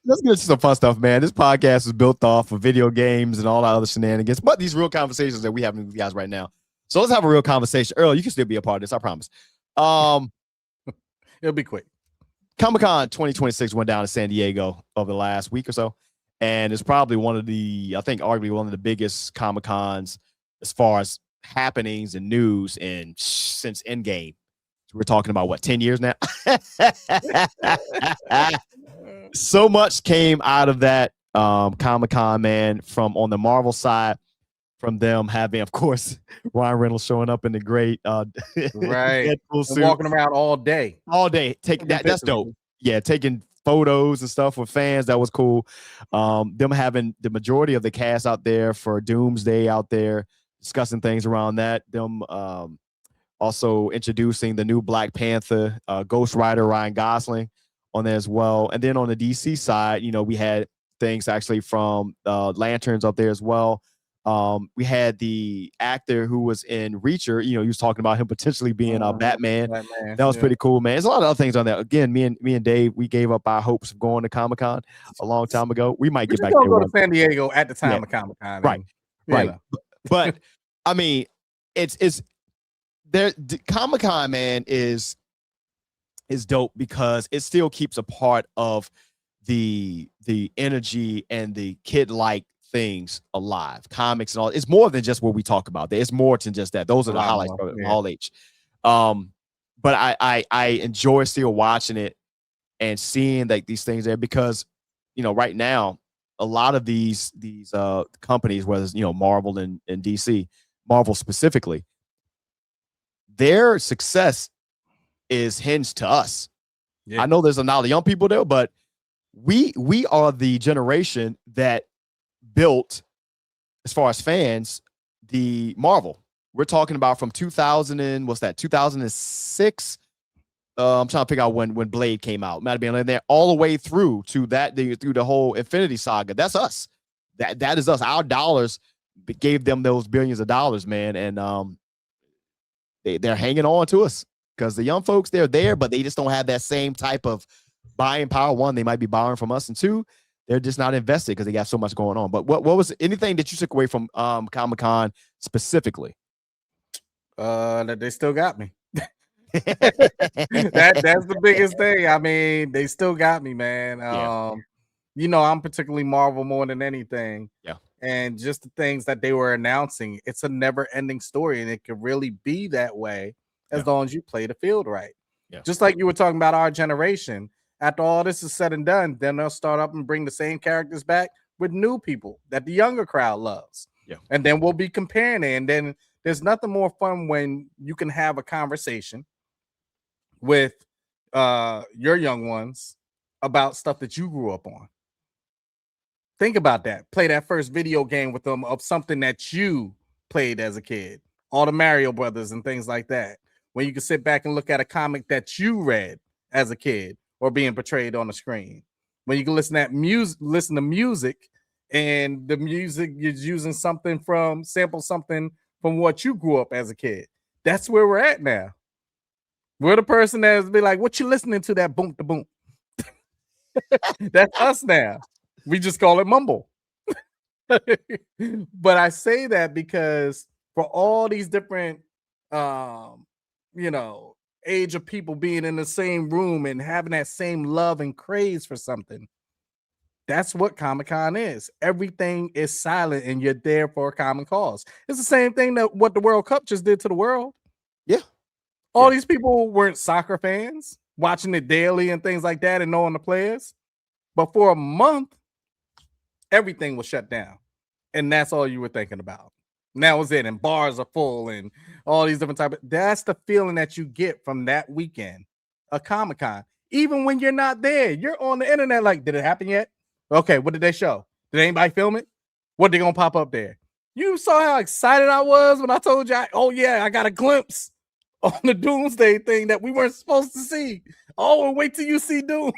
Let's get into some fun stuff, man. This podcast is built off of video games and all that other shenanigans, but these real conversations that we have with you guys right now. So let's have a real conversation. Earl, you can still be a part of this, I promise. It'll be quick. Comic-Con 2026 went down in San Diego over the last week or so. And it's probably arguably one of the biggest Comic-Cons as far as happenings and news since Endgame. So we're talking about 10 years now? So much came out of that Comic-Con, man, from on the Marvel side, from them having, of course, Ryan Reynolds showing up in the great right Deadpool suit. Walking around all day. That's dope. Yeah, taking photos and stuff with fans. That was cool. Them having the majority of the cast out there for Doomsday out there discussing things around that. Them also introducing the new Black Panther, Ghost Rider Ryan Gosling on there as well. And then on the DC side, we had things actually from Lanterns up there as well. We had the actor who was in Reacher, he was talking about him potentially being Batman. That was pretty cool, man. There's a lot of other things on there. Again, me and Dave, we gave up our hopes of going to Comic-Con a long time ago. We might get back there. Go to San Diego at the time of Comic-Con. Right. But I mean, it's there. Comic-Con, man, is dope because it still keeps a part of the energy and the kid-like things alive. Comics and all. It's more than just what we talk about. It's more than just that. Those are the highlights of Hall H. But I enjoy still watching it and seeing like these things there because right now a lot of these companies, whether it's Marvel and DC, Marvel specifically, their success is hinged to us. I know there's a lot of young people there, but we are the generation that built, as far as fans, the Marvel. We're talking about from 2000 and what's that? 2006. I'm trying to figure out when Blade came out. Might have been in there all the way through to that, through the whole Infinity Saga. That's us. That is us. Our dollars gave them those billions of dollars, man, and they're hanging on to us because the young folks, they're there, but they just don't have that same type of buying power. One, they might be borrowing from us, and two, they're just not invested because they got so much going on. But what was anything that you took away from Comic-Con specifically? That they still got me. That's the biggest thing. I mean, they still got me, man. You know, I'm particularly Marvel more than anything. Yeah. And just the things that they were announcing, it's a never-ending story, and it could really be that way as long as you play the field right. Yeah. Just like you were talking about our generation. After all this is said and done, then they'll start up and bring the same characters back with new people that the younger crowd loves. Yeah. And then we'll be comparing it. And then there's nothing more fun when you can have a conversation with your young ones about stuff that you grew up on. Think about that. Play that first video game with them of something that you played as a kid. All the Mario Brothers and things like that. When you can sit back and look at a comic that you read as a kid or being portrayed on the screen. When you can listen to music, and the music is using sample something from what you grew up as a kid. That's where we're at now. We're the person that's be like, what you listening to, that boom to boom? That's us now. We just call it mumble. But I say that because for all these different age of people being in the same room and having that same love and craze for something, that's what Comic-Con is. Everything is silent and you're there for a common cause. It's the same thing that what the World Cup just did to the world. Yeah. All these people weren't soccer fans, watching it daily and things like that and knowing the players. But for a month, everything was shut down. And that's all you were thinking about. And that was it. And bars are full and all these different types. That's the feeling that you get from that weekend, a Comic-Con. Even when you're not there, you're on the internet like, did it happen yet? Okay, what did they show? Did anybody film it? What they gonna pop up there? You saw how excited I was when I told you, I got a glimpse on the Doomsday thing that we weren't supposed to see. Oh, and wait till you see Doom.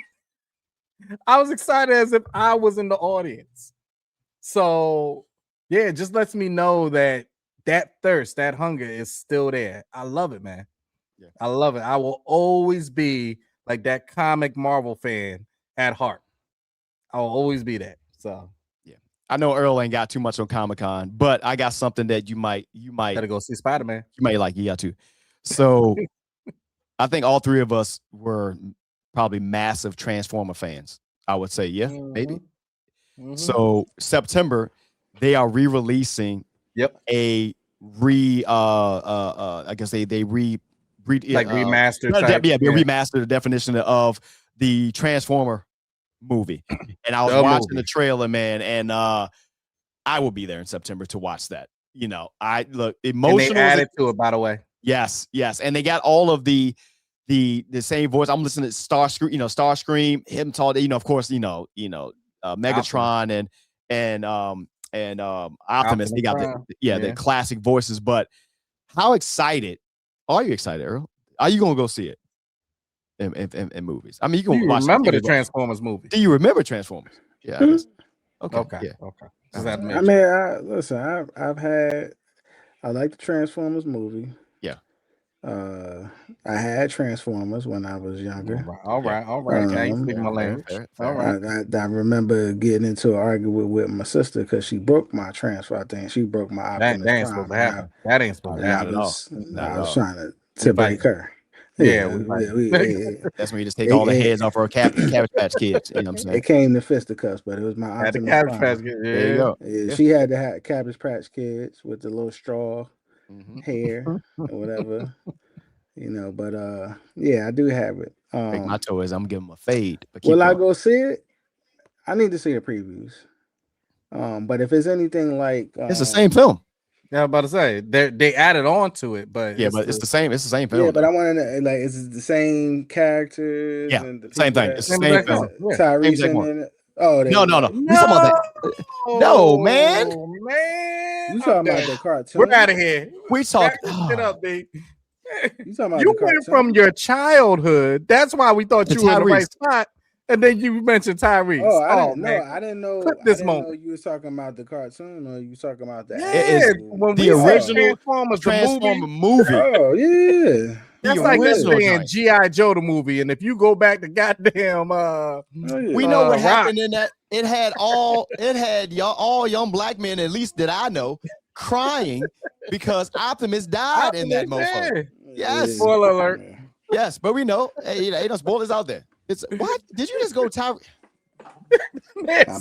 I was excited as if I was in the audience. So, yeah, it just lets me know that thirst, that hunger is still there. I love it, man. Yeah. I love it. I will always be like that comic Marvel fan at heart. I'll always be that. So, yeah. I know Earl ain't got too much on Comic-Con, but I got something that you might gotta go see Spider-Man. You might like. You got to. So, I think all three of us were probably massive Transformer fans. I would say, yeah, maybe. Mm-hmm. So September, they are re-releasing a I guess they remastered. Remastered the definition of the Transformer movie. And I was watching the trailer, man, and I will be there in September to watch that. You know, I look emotional. And they added to it, by the way. Yes, and they got all of the same voice. I'm listening to Starscream, him talking, of course, Megatron and Optimus. They got the classic voices. But how excited are you? Earl? Are you gonna go see it in movies? I mean, you can remember the Transformers movie. Do you remember Transformers? Yeah. Okay. I mean, I like the Transformers movie. Yeah. I had Transformers when I was younger. All right. I ain't speaking my language. All right. I remember getting into an argument with my sister because she broke my Transformer. I think she broke my Optimus Prime. That ain't supposed to happen. That ain't supposed to happen at all. I was trying to break her. Yeah, that's when you just take all the heads off our Cabbage Patch Kids. You know what I'm saying? It came to fisticuffs, but it was my Optimus Cabbage Patch Kids. There you go. Yeah, she had to have Cabbage Patch Kids with the little straw hair or whatever. But I do have it. Take my toys, I'm gonna give them a fade. Will I go see it? I need to see the previews. But if it's anything like it's the same film. Yeah, I was about to say they added on to it, but it's the same. It's the same film. Yeah, but I want to know, like, is it the same characters? Yeah, and the same thing. It's the same film. Tyrese in it. Oh, no. We talking about that. No, man. You talking about the cartoon? We're out of here. We talking. Get up, B. You talking about you went from your childhood. That's why we thought you were in the right spot. And then you mentioned Tyrese. Oh, I didn't know. This moment. Know you was talking about the cartoon, or you was talking about the the original Transformer movie. Oh yeah, that's like saying G.I. Joe the movie. And if you go back to goddamn, we know what happened in that. It had all young black men, at least that I know, crying because Optimus died in that mofo. Yes, spoiler alert. Yes, but we know. Hey, ain't no spoilers out there. It's what? Did you just go Tyrese? I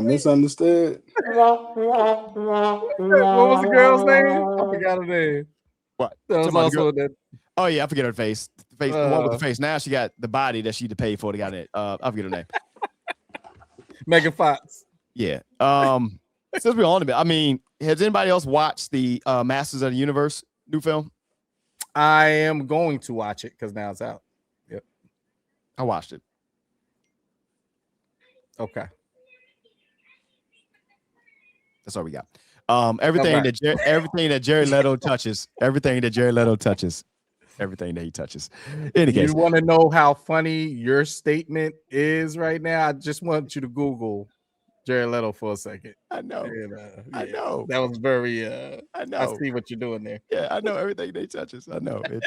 misunderstood. What was the girl's name? I forgot her name. What? That was also that. Oh yeah, I forget her face. The one with the face. Now she got the body that she to pay for. They got it. I forget her name. Megan Fox. Yeah. Since we're on it, I mean, has anybody else watched the Masters of the Universe new film? I am going to watch it because now it's out. Yep. I watched it. Okay. That's all we got. Everything that Jared Leto touches, everything that he touches. In any case, you want to know how funny your statement is right now? I just want you to Google Jared Leto for a second. I know. And, I know. That was very I know. I see what you're doing there. Yeah, I know everything they touches. I know. It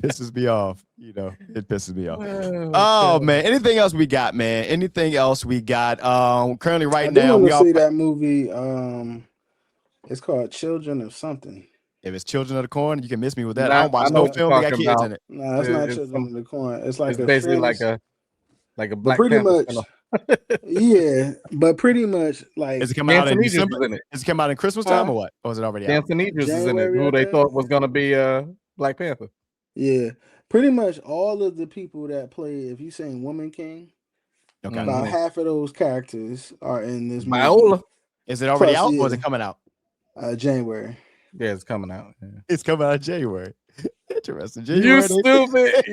pisses me off. You know, it pisses me off. Oh man. Anything else we got, man? Anything else we got? Currently right now we see that movie. It's called Children of Something. If it's Children of the Corn, you can miss me with that. I don't watch no film that got kids in it. No, it's not Children of the Corn. It's like basically like a Black pretty Panther much. Yeah, but pretty much like is it coming out in December? Is it come out in Christmas time or what? Or is it already out? Anthony Idris is in it, who they thought was gonna be Black Panther. Yeah, pretty much all of the people that play. If you saying Woman King, about half of those characters are in this movie. Viola. Is it already out or is it coming out? January. Yeah, it's coming out. Yeah. It's coming out in January. Interesting. You stupid.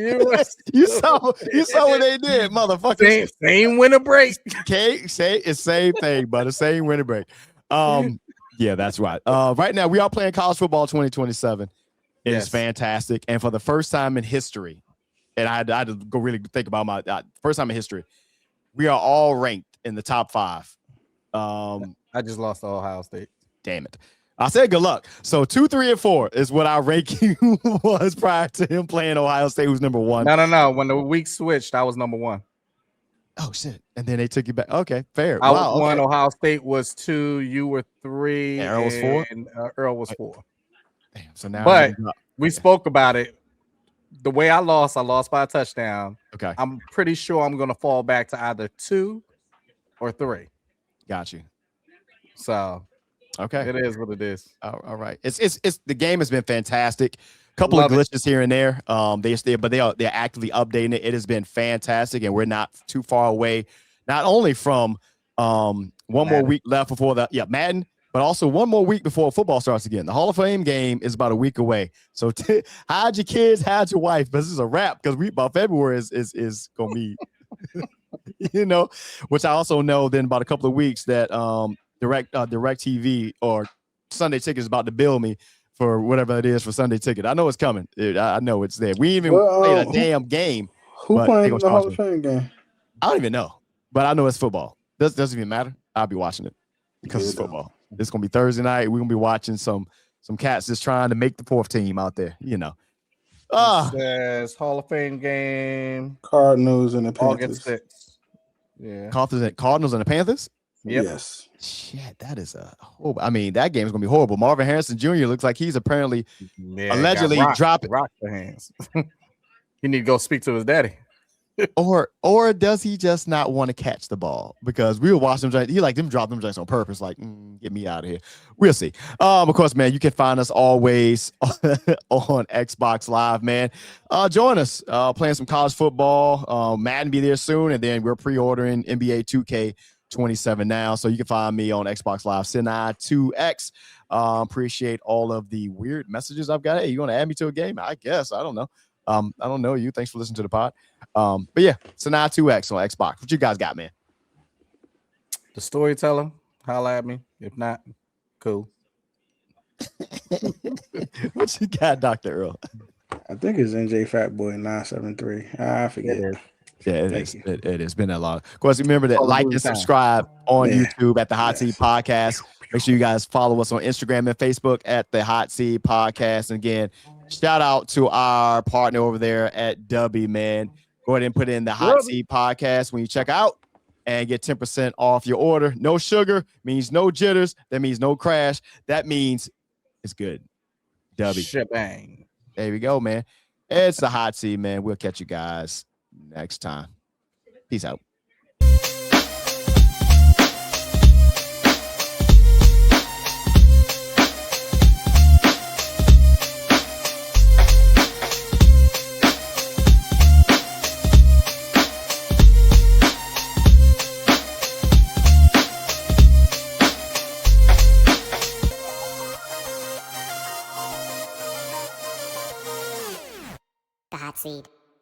You saw what they did, motherfucker. Same winter break. Okay, it's same thing, but the same winter break. Yeah, that's right. Right now we are playing college football 2027. It is fantastic, and for the first time in history, and I had to go really think about my first time in history, we are all ranked in the top 5. I just lost to Ohio State. Damn it. I said good luck. So 2, 3, and 4 is what our ranking was prior to him playing Ohio State, who's number 1. No. When the week switched, I was number 1. Oh shit! And then they took you back. Okay, fair. I was 1. Ohio State was 2. You were 3. And Earl was 4. And Earl was 4. Damn. So now, but we spoke about it. The way I lost by a touchdown. Okay. I'm pretty sure I'm gonna fall back to either 2 or 3. Got you. So. Okay, it is what it is. All right. It's the game has been fantastic. Couple of glitches here and there. They're actively updating it. It has been fantastic, and we're not too far away. Not only from one more week left before Madden, but also one more week before football starts again. The Hall of Fame game is about a week away. So hide your kids, hide your wife. But this is a wrap because about February is gonna be, which I also know. Then about a couple of weeks that Direct TV or Sunday Ticket is about to bill me for whatever it is for Sunday Ticket. I know it's coming. I know it's there. We even played a damn game. Who playing the Hall of Fame game? I don't even know, but I know it's football. Doesn't even matter. I'll be watching it because it's football. It's gonna be Thursday night. We're gonna be watching some cats just trying to make the 4th team out there. It says Hall of Fame game. Cardinals and the Panthers. August 6th. Yeah. Cardinals and the Panthers. Yep. Yes. Shit, that is horrible. I mean, that game is gonna be horrible. Marvin Harrison Jr. looks like he's apparently allegedly dropping rock the hands. He need to go speak to his daddy. or does he just not want to catch the ball? Because we were watching him. He like them drop them joints on purpose. Like, get me out of here. We'll see. Of course, man, you can find us always on Xbox Live, man. Join us playing some college football. Madden be there soon, and then we're pre-ordering NBA 2K27 now, so you can find me on Xbox Live Sinai2X. Appreciate all of the weird messages I've got. Hey, you want to add me to a game? I guess. I don't know. I don't know you. Thanks for listening to the pod. But yeah, Sanaa 2X on Xbox. What you guys got, man? The Storyteller. Holla at me. If not, cool. What you got, Dr. Earl? I think it's NJ Fatboy 973. I forget. Yeah, it is. It has been that long. Of course, remember that like and subscribe on YouTube at the Hot Seat Podcast. Make sure you guys follow us on Instagram and Facebook at the Hot Seat Podcast. And again, shout out to our partner over there at DUBBY, man. Go ahead and put in the Hot Seat Podcast when you check out and get 10% off your order. No sugar means no jitters. That means no crash. That means it's good. DUBBY. Shebang. There we go, man. It's the Hot Seat, man. We'll catch you guys next time. Peace out. The Hot Seat.